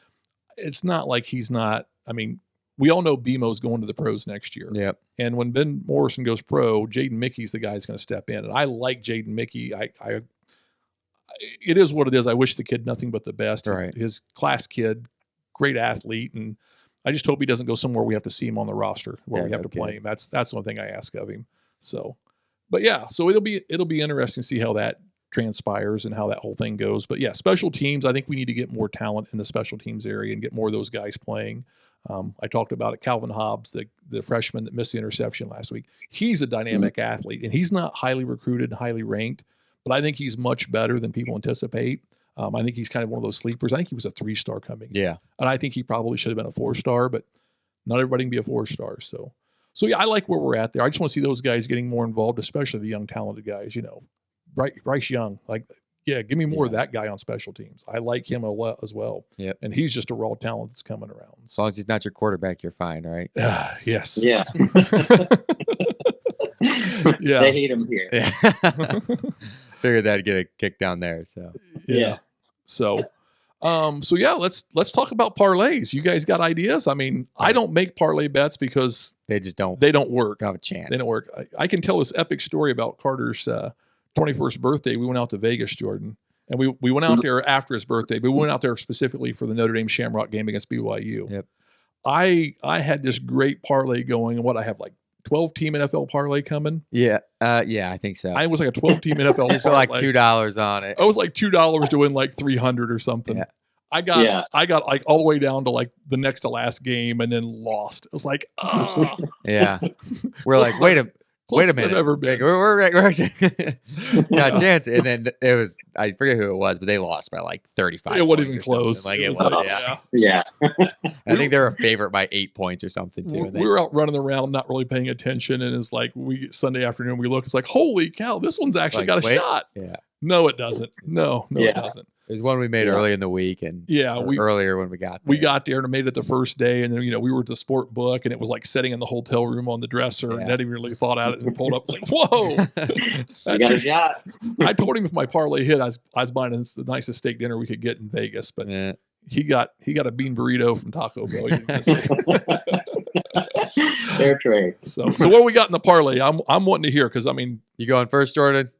it's not like he's not. I mean, we all know BMO's going to the pros next year. Yep. And when Ben Morrison goes pro, Jaden Mickey's the guy who's going to step in. And I like Jaden Mickey. It is what it is. I wish the kid nothing but the best. Right. His class kid, great athlete, and I just hope he doesn't go somewhere we have to see him on the roster where we have to play him. That's the only thing I ask of him. So, but yeah, so it'll be interesting to see how that transpires and how that whole thing goes. But yeah, special teams, I think we need to get more talent in the special teams area and get more of those guys playing. I talked about it. Calvin Hobbs, the freshman that missed the interception last week. He's a dynamic athlete, and he's not highly recruited, highly ranked, but I think he's much better than people anticipate. I think he's kind of one of those sleepers. I think he was a 3-star coming. Yeah. And I think he probably should have been a 4-star, but not everybody can be a 4-star. So yeah, I like where we're at there. I just want to see those guys getting more involved, especially the young, talented guys, Bryce Young, give me more of that guy on special teams. I like him a lot as well. Yep. And he's just a raw talent that's coming around. As long as he's not your quarterback, you're fine, right? Yes. Yeah. Yeah. They hate him here. Yeah. Figured that'd get a kick down there. So yeah. So yeah, let's talk about parlays. You guys got ideas? I mean, I don't make parlay bets because they just don't. They don't work. Have a chance. They don't work. I can tell this epic story about Carter's 21st birthday. We went out to Vegas, Jordan, and we went out there after his birthday, but we went out there specifically for the Notre Dame Shamrock game against BYU. Yep. I had this great parlay going, and I have like 12-team NFL parlay coming. Yeah. I think so. I was like a 12-team NFL. Just for like $2 on it. I was like $2 to win like 300 or something. Yeah. I got like all the way down to like the next to last game and then lost. It was like, yeah. We're like, wait a minute. We're actually got a chance. And then it was, I forget who it was, but they lost by like 35. It wasn't even close. Like yeah. I think they were a favorite by 8 points or something too. We were out running around, not really paying attention. And it's like, Sunday afternoon, we look, it's like, holy cow, this one's actually got a shot. Yeah. No, it doesn't. No, it doesn't. There's one we made early in the week, and earlier when we got there. We got there and made it the first day, and then we were at the sport book, and it was like sitting in the hotel room on the dresser, and Eddie really thought out it and pulled up. It's like, whoa, you got a shot. I told him if my parlay hit, I was buying the nicest steak dinner we could get in Vegas, but he got a bean burrito from Taco Bell. Fair trade. So what do we got in the parlay? I'm wanting to hear because I mean, you going first, Jordan?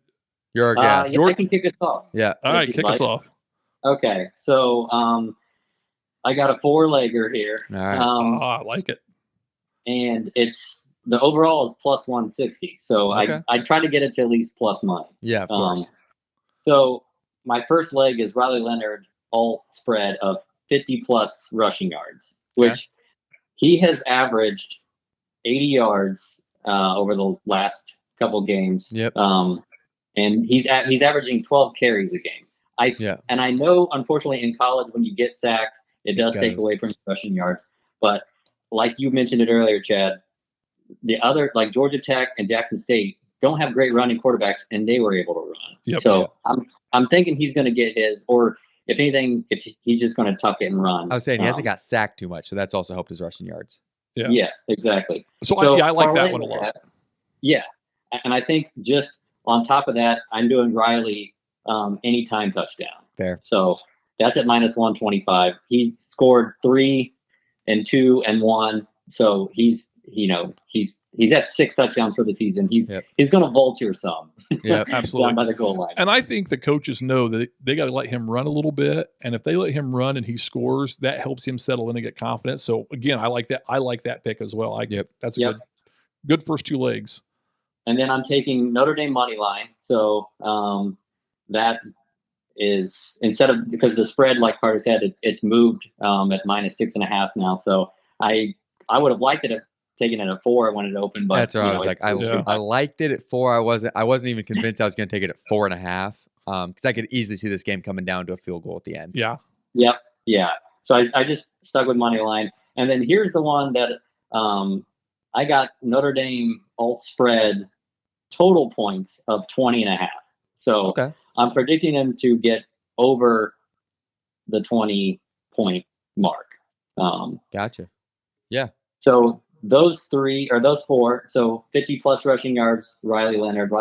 You're our guest. I can kick us off. Yeah. All right, kick us off. Okay, so I got a 4-legger here. All right. I like it. And it's the overall is plus 160. So I try to get it to at least plus money. Yeah, of course. So my first leg is Riley Leonard alt spread of 50 plus rushing yards, which he has averaged 80 yards over the last couple games. Yep. And he's averaging 12 carries a game. And I know, unfortunately, in college, when you get sacked, it does take away from rushing yards. But like you mentioned it earlier, Chad, the other, like Georgia Tech and Jackson State, don't have great running quarterbacks, and they were able to run. Yep. So I'm thinking he's going to get his, or if anything, if he's just going to tuck it and run. I was saying he hasn't got sacked too much, so that's also helped his rushing yards. Yeah. Yes, exactly. So I like that one a lot. Yeah, and I think just on top of that, I'm doing Riley anytime touchdown. Fair. So that's at minus 125. He scored 3 and 2 and 1. So he's at 6 touchdowns for the season. He's going to vulture some. Yeah, absolutely. Down by the goal line. And I think the coaches know that they got to let him run a little bit. And if they let him run and he scores, that helps him settle in and get confidence. So again, I like that. I like that pick as well. That's a good first 2 legs. And then I'm taking Notre Dame money line. So that is, instead of, because the spread, like Carter said, it's moved at minus 6.5 now. So I would have liked it at taking it at 4 when it opened, but that's what I was like. I liked it at 4. I wasn't even convinced I was going to take it at 4.5 because I could easily see this game coming down to a field goal at the end. Yeah. Yep. Yeah. So I just stuck with money line, and then here's the one that I got Notre Dame alt spread total points of 20.5. So Okay. I'm predicting them to get over the 20-point mark. Gotcha. Yeah. So those four, so 50-plus rushing yards, Riley Leonard,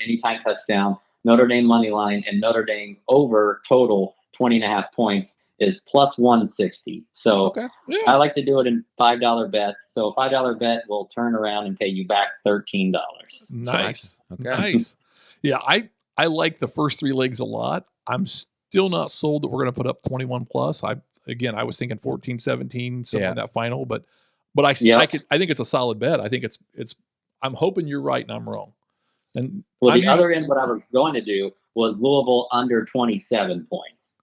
anytime touchdown, Notre Dame money line, and Notre Dame over total 20.5 points is plus 160. So Okay. Yeah. I like to do it in $5 bets. So a $5 bet will turn around and pay you back $13. Nice. Okay. Nice. Yeah, I like the first three legs a lot. I'm still not sold that we're going to put up 21 plus. I was thinking 14, 17, something in that final, but I think it's a solid bet. I think it's I'm hoping you're right and I'm wrong. And other end, what I was going to do was Louisville under 27 points.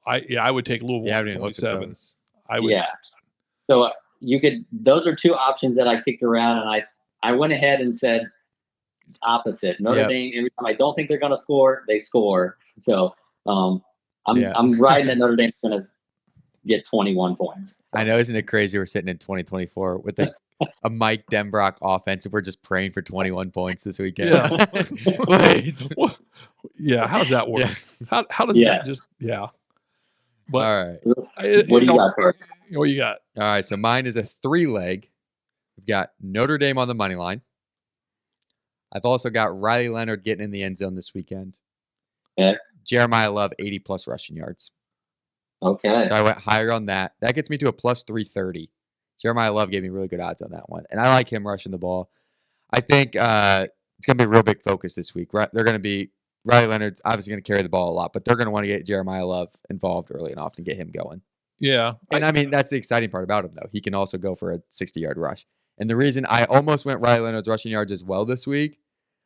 I would take Louisville under 27. I would. Yeah. So those are two options that I kicked around, and I went ahead and said it's opposite. Notre Dame, every time I don't think they're going to score, they score. So I'm riding that Notre Dame's going to get 21 points. So. I know, isn't it crazy? We're sitting in 2024 with a Mike Denbrock offense, and we're just praying for 21 points this weekend. Yeah. Please. Yeah. How does that work? Yeah. How does that just? Yeah. But all right. What do you got, Kirk? What you got? All right. So mine is a 3-leg. We've got Notre Dame on the money line. I've also got Riley Leonard getting in the end zone this weekend. Yeah. Jeremiah Love 80-plus rushing yards. Okay. So I went higher on that. That gets me to a plus 330. Jeremiah Love gave me really good odds on that one. And I like him rushing the ball. I think it's going to be a real big focus this week. They're going to be – Riley Leonard's obviously going to carry the ball a lot, but they're going to want to get Jeremiah Love involved early and often, get him going. Yeah. And I mean, that's the exciting part about him, though. He can also go for a 60-yard rush. And the reason I almost went Riley Leonard's rushing yards as well this week,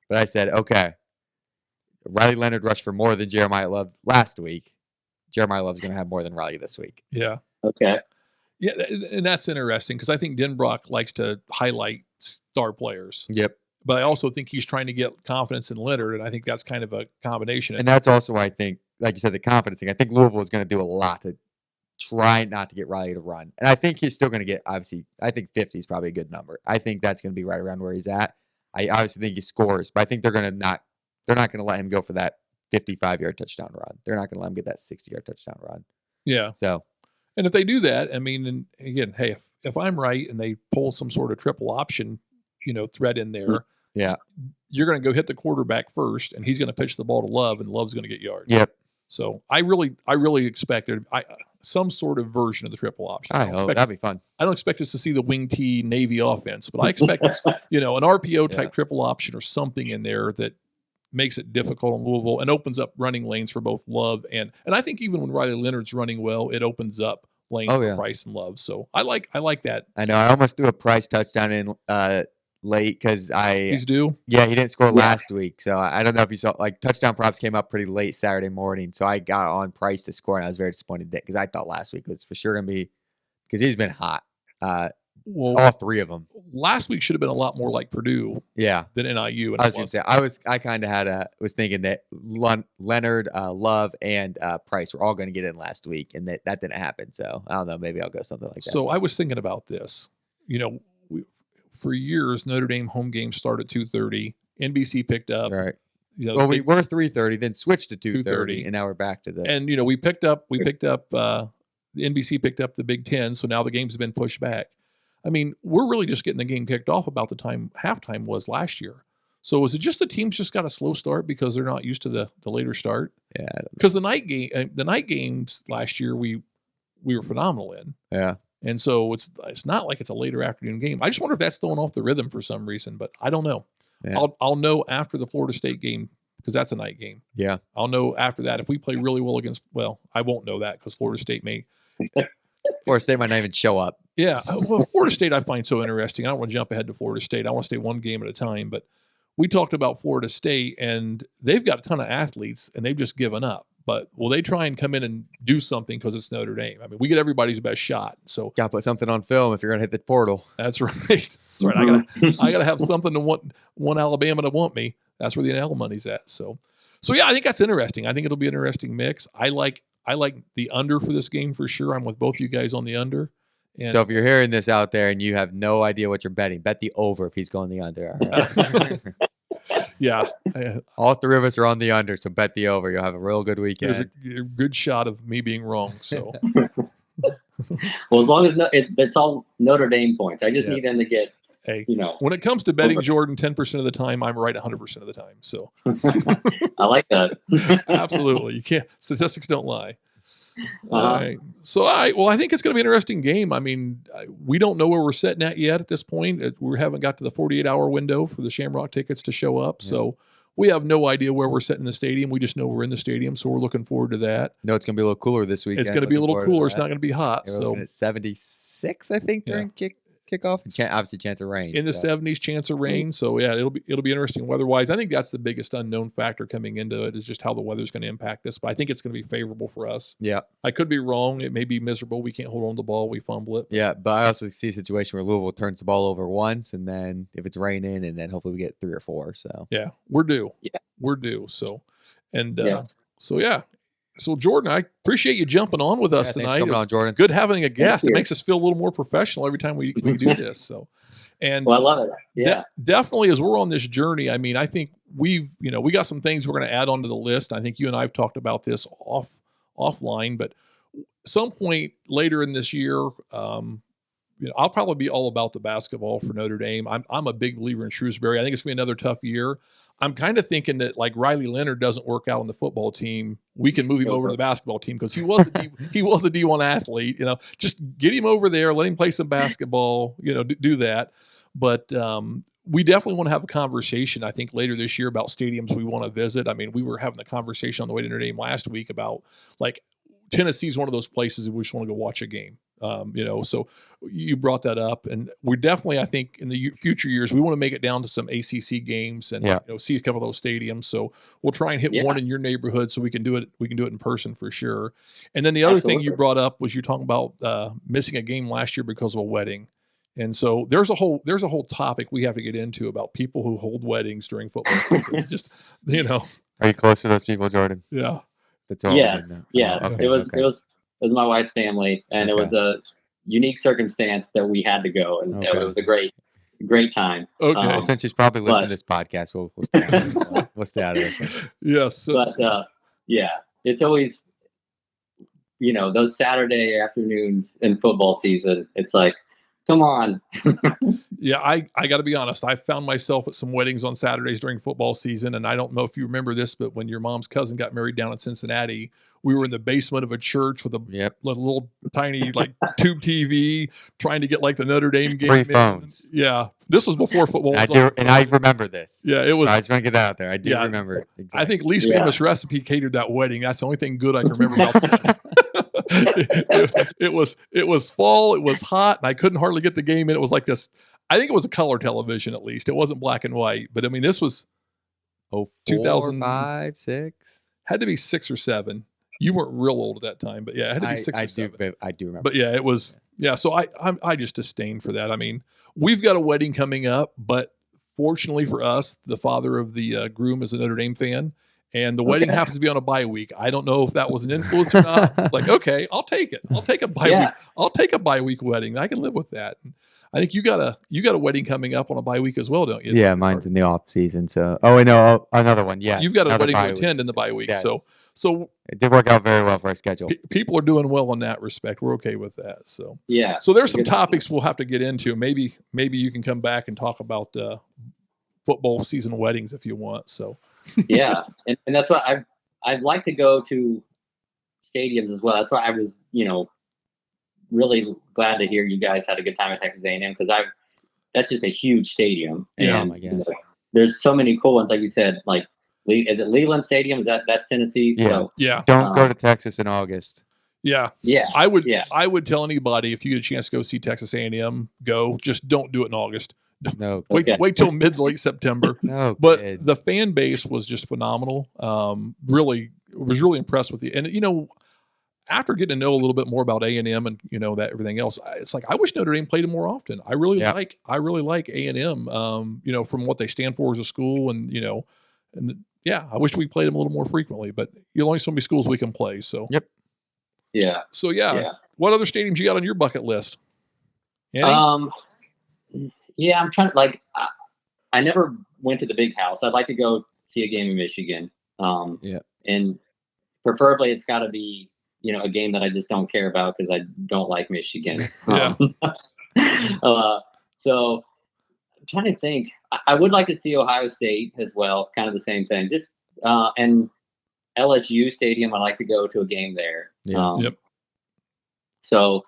but I said, okay, Riley Leonard rushed for more than Jeremiah Love last week. Jeremiah Love's going to have more than Riley this week. Yeah. Okay. Yeah, and that's interesting because I think Denbrock likes to highlight star players. Yep. But I also think he's trying to get confidence in Leonard, and I think that's kind of a combination. And that's also why I think, like you said, the confidence thing. I think Louisville is going to do a lot to try not to get Riley to run. And I think he's still going to get, obviously, I think 50 is probably a good number. I think that's going to be right around where he's at. I obviously think he scores, but I think they're not going to let him go for that 55-yard touchdown run. They're not going to let him get that 60-yard touchdown run. Yeah. So, and if they do that, I mean, and again, hey, if I'm right and they pull some sort of triple option, thread in there, you're going to go hit the quarterback first, and he's going to pitch the ball to Love, and Love's going to get yards. Yep. So I really expected some sort of version of the triple option. I hope that'd be fun. I don't expect us to see the wing T Navy offense, but I expect an RPO type triple option or something in there that makes it difficult on Louisville and opens up running lanes for both Love and I think even when Riley Leonard's running well, it opens up lanes for Price and Love. So I like that. I know. I almost threw a Price touchdown in late because he's due. Yeah, he didn't score last week, so I don't know if you saw. Like, touchdown props came up pretty late Saturday morning, so I got on Price to score, and I was very disappointed because I thought last week was for sure gonna be because he's been hot. All three of them. Last week should have been a lot more like Purdue. Yeah. Than NIU. And I was gonna say I kind of was thinking that Leonard, Love, and Price were all going to get in last week, and that didn't happen. So I don't know. Maybe I'll go something like that. So I was thinking about this. For years, Notre Dame home games start at 2:30. NBC picked up. Right. We were 3:30, then switched to 2:30, and now we're back to the. And we picked up. The NBC picked up the Big Ten, so now the game's been pushed back. I mean, we're really just getting the game kicked off about the time halftime was last year. So is it just the teams just got a slow start because they're not used to the later start? Yeah. Because the night games last year we were phenomenal in. Yeah. And so it's not like it's a later afternoon game. I just wonder if that's throwing off the rhythm for some reason, but I don't know. Yeah. I'll know after the Florida State game because that's a night game. Yeah. I'll know after that if we play really well against. Well, I won't know that because Florida State may. Florida State might not even show up. Yeah. Well, Florida State I find so interesting. I don't want to jump ahead to Florida State. I want to stay one game at a time. But we talked about Florida State, and they've got a ton of athletes, and they've just given up. But will they try and come in and do something because it's Notre Dame? I mean, we get everybody's best shot. So got to put something on film if you're going to hit the portal. That's right. That's right. I gotta have something to want Alabama to want me. That's where the NIL money's at. So yeah, I think that's interesting. I think it'll be an interesting mix. I like the under for this game for sure. I'm with both you guys on the under. And so if you're hearing this out there and you have no idea what you're betting, bet the over if he's going the under. All right. Yeah. All three of us are on the under, so bet the over. You'll have a real good weekend. There's a good shot of me being wrong. So, well, as long as it's all Notre Dame points, I just need them to get. Hey, when it comes to betting Jordan, 10% of the time, I'm right 100% of the time. So, I like that. Absolutely, you can't. Statistics don't lie. All right. So, well, I think it's going to be an interesting game. I mean, we don't know where we're sitting at this point. We haven't got to the 48-hour window for the Shamrock tickets to show up. Yeah. So we have no idea where we're sitting in the stadium. We just know we're in the stadium, so we're looking forward to that. No, it's going to be a little cooler this weekend. It's going to be a little cooler. It's not going to be hot. So it's 76, I think, during kickoff. Obviously, chance of rain. In the 70s, chance of rain. So yeah, it'll be interesting weather-wise. I think that's the biggest unknown factor coming into it is just how the weather's going to impact us. But I think it's going to be favorable for us. Yeah, I could be wrong. It may be miserable. We can't hold on to the ball. We fumble it. Yeah, but I also see a situation where Louisville turns the ball over once, and then if it's raining, and then hopefully we get 3 or 4. So yeah, we're due. Yeah, we're due. So So Jordan, I appreciate you jumping on with us tonight. Coming on, Jordan. Good having a guest. It makes us feel a little more professional every time we do this. So, well, I love it. Yeah, definitely. As we're on this journey, I mean, I think we got some things we're going to add onto the list. I think you and I have talked about this offline, but some point later in this year, I'll probably be all about the basketball for Notre Dame. I'm a big believer in Shrewsbury. I think it's going to be another tough year. I'm kind of thinking that like Riley Leonard doesn't work out on the football team, we can move him over to the basketball team because he was a D1 athlete. Just get him over there, let him play some basketball. Do that. But we definitely want to have a conversation, I think, later this year about stadiums we want to visit. I mean, we were having a conversation on the way to Notre Dame last week about like Tennessee is one of those places that we just want to go watch a game. So you brought that up, and we're definitely, I think, in the future years, we want to make it down to some ACC games and see a couple of those stadiums. So we'll try and hit one in your neighborhood so we can do it. We can do it in person for sure. And then the other thing you brought up was you're talking about missing a game last year because of a wedding. And so there's a whole topic we have to get into about people who hold weddings during football season. Just Are you close to those people, Jordan? Yeah. Yes. Okay, it was my wife's family, and it was a unique circumstance that we had to go, and it was a great time. Okay. Well, since she's probably listening to this podcast, we'll stay out of this one. We'll stay out of this one. Yes. But it's always, those Saturday afternoons in football season, it's like, come on. Yeah, I got to be honest. I found myself at some weddings on Saturdays during football season, and I don't know if you remember this, but when your mom's cousin got married down in Cincinnati, we were in the basement of a church with a little tiny tube TV, trying to get the Notre Dame game. Free phones. Yeah, this was before football. I remember this. Yeah, it was. So I just want to get that out there. I do remember it. Exactly. I think Least Famous Recipe catered that wedding. That's the only thing good I can remember about that. It was fall. It was hot, and I couldn't hardly get the game in. It was like this. I think it was a color television at least. It wasn't black and white. But I mean, this was 2005, 6. Had to be 6 or 7. You weren't real old at that time, but yeah, it had to be 6 or 7. I do remember. But yeah, it was. Yeah, so I just disdain for that. I mean, we've got a wedding coming up, but fortunately for us, the father of the groom is a Notre Dame fan. And the wedding happens to be on a bye week. I don't know if that was an influence or not. It's like, okay, I'll take it. I'll take a bye week. I'll take a bye week wedding. I can live with that. And I think you got a wedding coming up on a bye week as well, don't you? Yeah, mine's in the off season. So, another one. Yeah, you've got a wedding to attend in the bye week. Yes. So it did work out very well for our schedule. People are doing well in that respect. We're okay with that. So yeah. So there's some topics we'll have to get into. Maybe you can come back and talk about football season weddings if you want. So. Yeah, and that's why I'd like to go to stadiums as well. That's why I was, really glad to hear you guys had a good time at Texas A&M because that's just a huge stadium. Yeah, and, there's so many cool ones, like you said. Like, is it Leland Stadium? That's Tennessee? Yeah. So, yeah. Don't go to Texas in August. Yeah. I would tell anybody if you get a chance to go see Texas A&M, go. Just don't do it in August. No. Wait till mid to late September. No, but the fan base was just phenomenal. Was really impressed with you. And after getting to know a little bit more about A&M and that everything else, it's like I wish Notre Dame played them more often. I really like A&M. From what they stand for as a school, and I wish we played them a little more frequently. But you're only so many schools we can play. So yep. Yeah. So what other stadiums you got on your bucket list? Andy? Yeah, I'm trying to I never went to the big house. I'd like to go see a game in Michigan. Yeah. And preferably it's got to be, a game that I just don't care about because I don't like Michigan. Yeah. So I'm trying to think. I would like to see Ohio State as well. Kind of the same thing. Just and LSU Stadium. I'd like to go to a game there. Yeah. Yep. So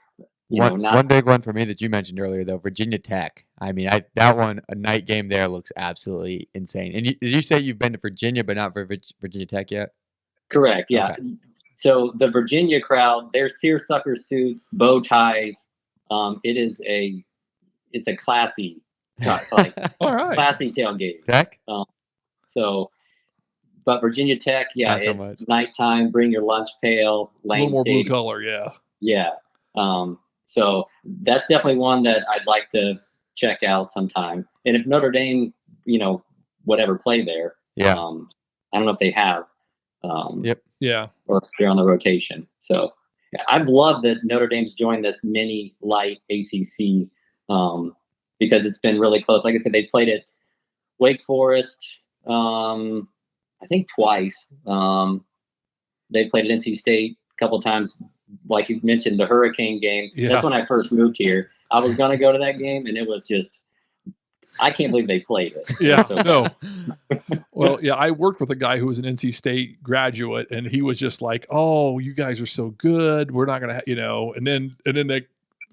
one big one for me that you mentioned earlier, though, Virginia Tech. I mean, that one, a night game there looks absolutely insane. And did you say you've been to Virginia, but not for Virginia Tech yet? Correct. Yeah. Okay. So the Virginia crowd, their seersucker suits, bow ties. It's a classy, like All right. classy tailgate. Tech. But Virginia Tech, yeah, Not so it's much. Nighttime. Bring your lunch pail. A little Lane more blue Stadium. color. Yeah. Yeah. So that's definitely one that I'd like to check out sometime. And if Notre Dame, whatever play there, Yeah. I don't know if they have. Yep. Yeah. Or if they're on the rotation. So yeah, I've loved that Notre Dame's joined this mini light ACC because it's been really close. Like I said, they played at Wake Forest, I think twice. They played at NC State a couple times. Like you mentioned, the Hurricane game. Yeah. That's when I first moved here. I was going to go to that game, and it was just, I can't believe they played it. Yeah. So, No. Well, yeah, I worked with a guy who was an NC State graduate, and he was just like, "Oh, you guys are so good. We're not gonna, and then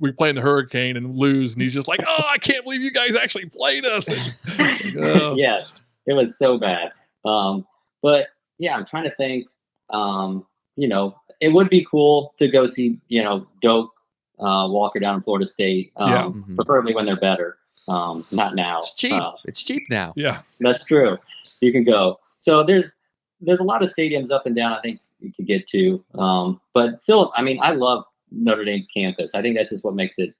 we play in the Hurricane and lose, and he's just like, "Oh, I can't believe you guys actually played us." And, yeah, it was so bad. But yeah, I'm trying to think. It would be cool to go see, Doak Walker down in Florida State. Yeah. Preferably when they're better. Not now. It's cheap. It's cheap now. Yeah. That's true. You can go. So there's a lot of stadiums up and down I think you could get to. But still, I mean, I love Notre Dame's campus. I think that's just what makes it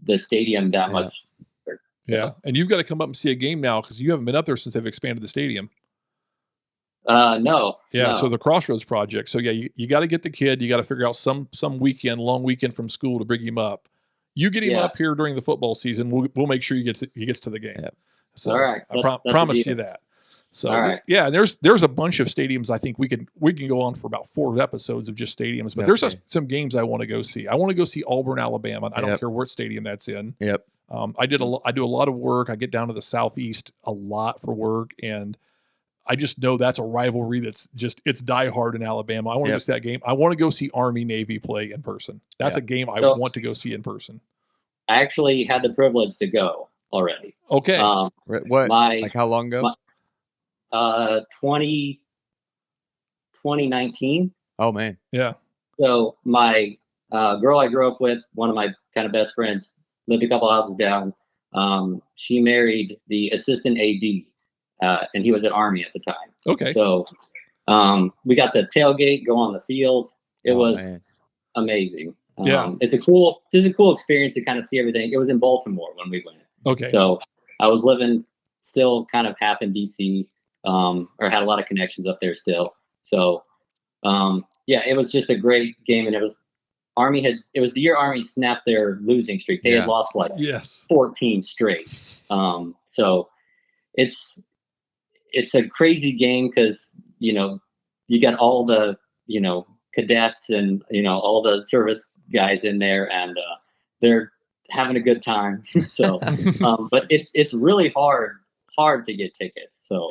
the stadium that much better. So, Yeah. And you've got to come up and see a game now because you haven't been up there since they've expanded the stadium. No. Yeah. No. So the Crossroads Project. So yeah, you got to get the kid. You got to figure out some long weekend from school to bring him up. You get him up here during the football season. We'll make sure he gets to the game. Yep. So all right. I promise you that. So all right. Yeah, and there's a bunch of stadiums. I think we can go on for about 4 episodes of just stadiums. But there's some games I want to go see. I want to go see Auburn, Alabama. I don't care what stadium that's in. Yep. I do a lot of work. I get down to the Southeast a lot for work, and I just know that's a rivalry it's diehard in Alabama. I want to go see that game. I want to go see Army Navy play in person. That's a game I want to go see in person. I actually had the privilege to go already. Okay. What? Like how long ago? 2019. Oh man. Yeah. So my girl I grew up with, one of my kind of best friends, lived a couple houses down. She married the assistant AD. And he was at Army at the time. Okay. So we got the tailgate, go on the field. It was amazing. It's a cool experience to kind of see everything. It was in Baltimore when we went. Okay. So I was living still kind of half in DC, or had a lot of connections up there still. So it was just a great game, and it was the year Army snapped their losing streak. They had lost 14 straight. So it's a crazy game because, you got all the, cadets and, all the service guys in there, and they're having a good time. So, but it's really hard to get tickets. So,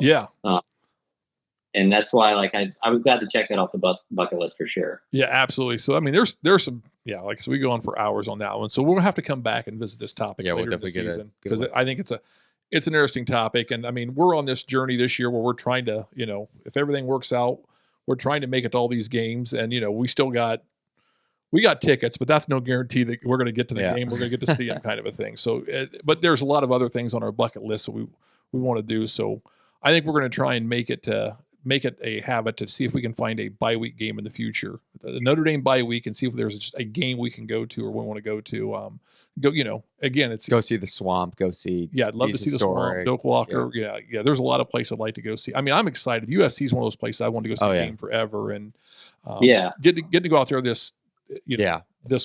and that's why, I was glad to check that off the bucket list for sure. Yeah, absolutely. So, I mean, there's some, so we go on for hours on that one. So we'll have to come back and visit this topic later in the season because I think it's an interesting topic. And I mean, we're on this journey this year where we're trying to, if everything works out, we're trying to make it to all these games. And, we got tickets, but that's no guarantee that we're going to get to the game. We're going to get to see them kind of a thing. So, but there's a lot of other things on our bucket list that we want to do. So I think we're going to try and make it a habit to see if we can find a bye week game in the future, the Notre Dame bye week, and see if there's just a game we can go to or we want to go to. Again, it's go see the Swamp. Go see. Yeah, I'd love to see the Swamp, Doak Walker. Yeah. There's a lot of places I'd like to go see. I mean, I'm excited. USC is one of those places I want to go see a game forever, and getting to go out there this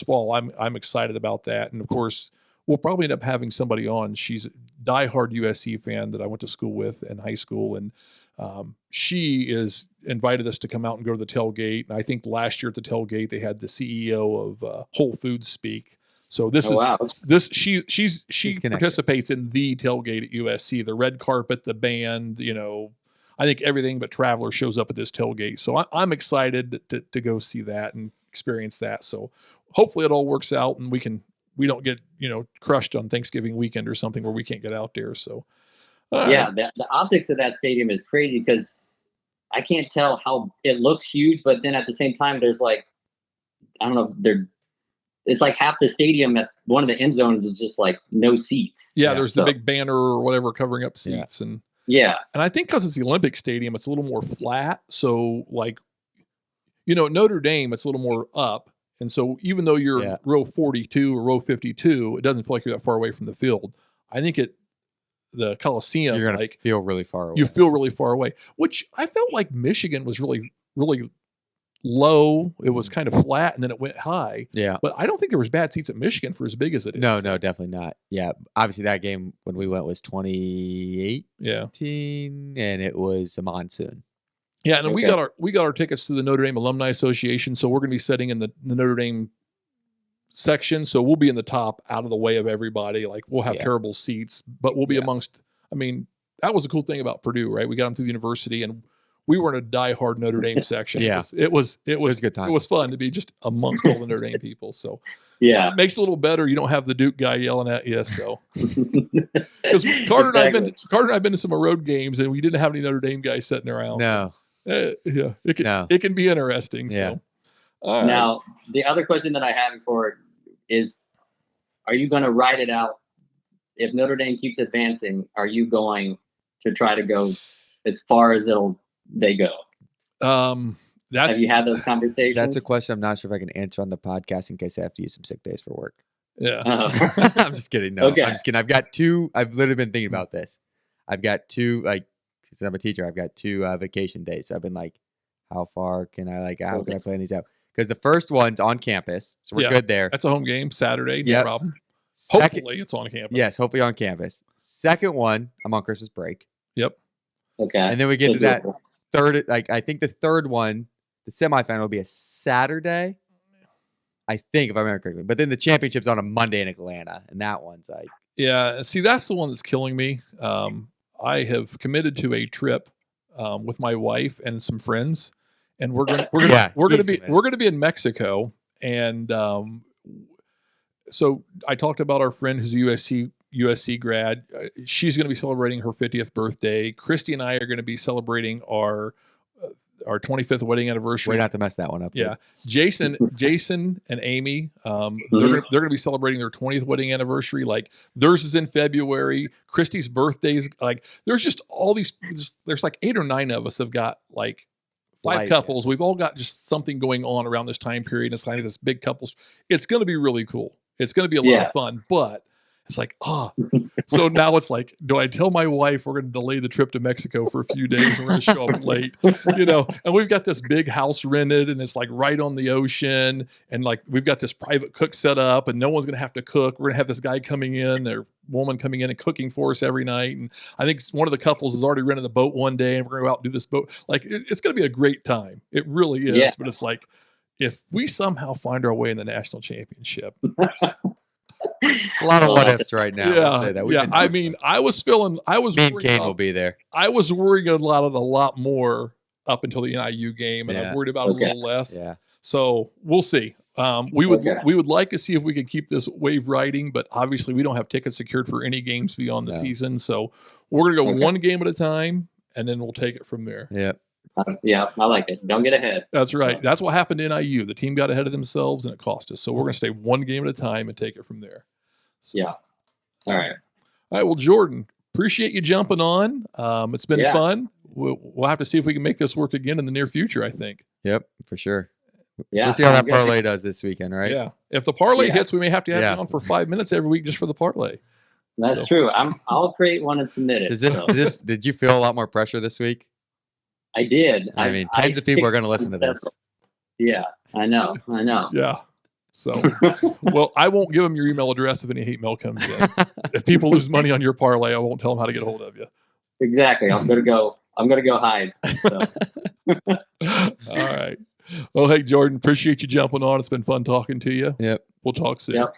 fall. I'm excited about that, and of course we'll probably end up having somebody on. She's a diehard USC fan that I went to school with in high school, and she is invited us to come out and go to the tailgate. And I think last year at the tailgate they had the CEO of Whole Foods speak. So she participates in the tailgate at USC, the red carpet, the band, I think everything but Traveler shows up at this tailgate. So I'm excited to go see that and experience that. So hopefully it all works out and we don't get, crushed on Thanksgiving weekend or something where we can't get out there. So, the optics of that stadium is crazy because I can't tell how it looks huge, but then at the same time, there's like, I don't know, it's like half the stadium at one of the end zones is just like no seats. Yeah. There's the big banner or whatever covering up seats. And I think because it's the Olympic Stadium, it's a little more flat. So like, Notre Dame, it's a little more up. And so even though you're in row 42 or row 52, it doesn't feel like you're that far away from the field. I think the Coliseum, you're going to feel really far away. You feel really far away, which I felt like Michigan was really, really low. It was kind of flat and then it went high. Yeah. But I don't think there was bad seats at Michigan for as big as it is. No, definitely not. Yeah. Obviously that game when we went was 2018 and it was a monsoon. Yeah, and then we got our tickets to the Notre Dame Alumni Association, so we're going to be sitting in the Notre Dame section, so we'll be in the top, out of the way of everybody. Like we'll have terrible seats, but we'll be amongst. I mean, that was a cool thing about Purdue, right? We got them through the university, and we were in a diehard Notre Dame section. Yeah, it was a good time. It was fun to be just amongst all the Notre Dame people. So it makes it a little better. You don't have the Duke guy yelling at you. So because Carter and I've been to some road games, and we didn't have any Notre Dame guys sitting around. No. It can be interesting. Yeah. So, now the other question that I have for it is, are you going to ride it out? If Notre Dame keeps advancing, are you going to try to go as far as they go? Have you had those conversations? That's a question I'm not sure if I can answer on the podcast in case I have to use some sick days for work. Yeah. I'm just kidding. No, okay. I'm just kidding. I've got two. I've literally been thinking about this. I've got two, since I'm a teacher, I've got two vacation days. So I've been like, how far can I how can I plan these out? Because the first one's on campus, so we're good there. That's a home game Saturday, no problem. Hopefully it's on campus. Yes, hopefully on campus. Second one, I'm on Christmas break. Yep. Okay. And then we get to that third. I think the third one, the semifinal will be a Saturday. I think if I remember correctly. But then the championship's on a Monday in Atlanta, and that one's like. Yeah. See, that's the one that's killing me. I have committed to a trip with my wife and some friends, and we're gonna be in Mexico. And so I talked about our friend who's a USC grad. She's going to be celebrating her 50th birthday. Christy and I are going to be celebrating our 25th wedding anniversary. We're going to have to mess that one up. Yeah. Jason and Amy, they're going to be celebrating their 20th wedding anniversary. Like theirs is in February. Christy's birthday's like, there's just all these, there's like 8 or 9 of us have got like 5 couples. We've all got just something going on around this time period. It's like this big couples. It's going to be really cool. It's going to be a lot of fun, but it's like, so now it's like, do I tell my wife we're going to delay the trip to Mexico for a few days and we're going to show up late, and we've got this big house rented and it's like right on the ocean. And like, we've got this private cook set up and no one's going to have to cook. We're going to have this guy coming in, their woman coming in and cooking for us every night. And I think one of the couples has already rented the boat one day and we're going to go out and do this boat. Like it's going to be a great time. It really is. Yeah. But it's like, if we somehow find our way in the national championship, it's a lot of what ifs right now. Yeah. I mean, me and Kane will be there. I was worrying a lot more up until the NIU game, and I'm worried about it a little less. Yeah. So we'll see. We would like to see if we could keep this wave riding, but obviously we don't have tickets secured for any games beyond the season. So we're gonna go one game at a time, and then we'll take it from there. Yeah. Yeah, I like it. Don't get ahead. That's right. So. That's what happened to NIU. The team got ahead of themselves, and it cost us. So we're going to stay one game at a time and take it from there. So. Yeah. All right. Well, Jordan, appreciate you jumping on. It's been fun. We'll have to see if we can make this work again in the near future, I think. Yep, for sure. Yeah. We'll see how that parlay does this weekend, right? Yeah. If the parlay hits, we may have to have you on for 5 minutes every week just for the parlay. That's true. I'll create one and submit it. Did you feel a lot more pressure this week? I did. I mean, tens of people are going to listen to this. Yeah, I know. Yeah. So, well, I won't give them your email address if any hate mail comes in. If people lose money on your parlay, I won't tell them how to get a hold of you. Exactly. I'm gonna go hide. So. All right. Well, hey, Jordan, appreciate you jumping on. It's been fun talking to you. Yep. We'll talk soon. Yep.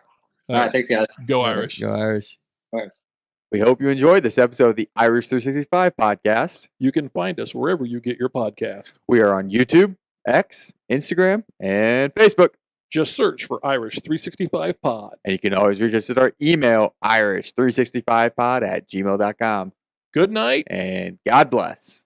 All right. Thanks, guys. Go Irish. Go Irish. All right. We hope you enjoyed this episode of the Irish 365 podcast. You can find us wherever you get your podcast. We are on YouTube, X, Instagram, and Facebook. Just search for Irish 365 Pod. And you can always reach us at our email, irish365pod@gmail.com. Good night. And God bless.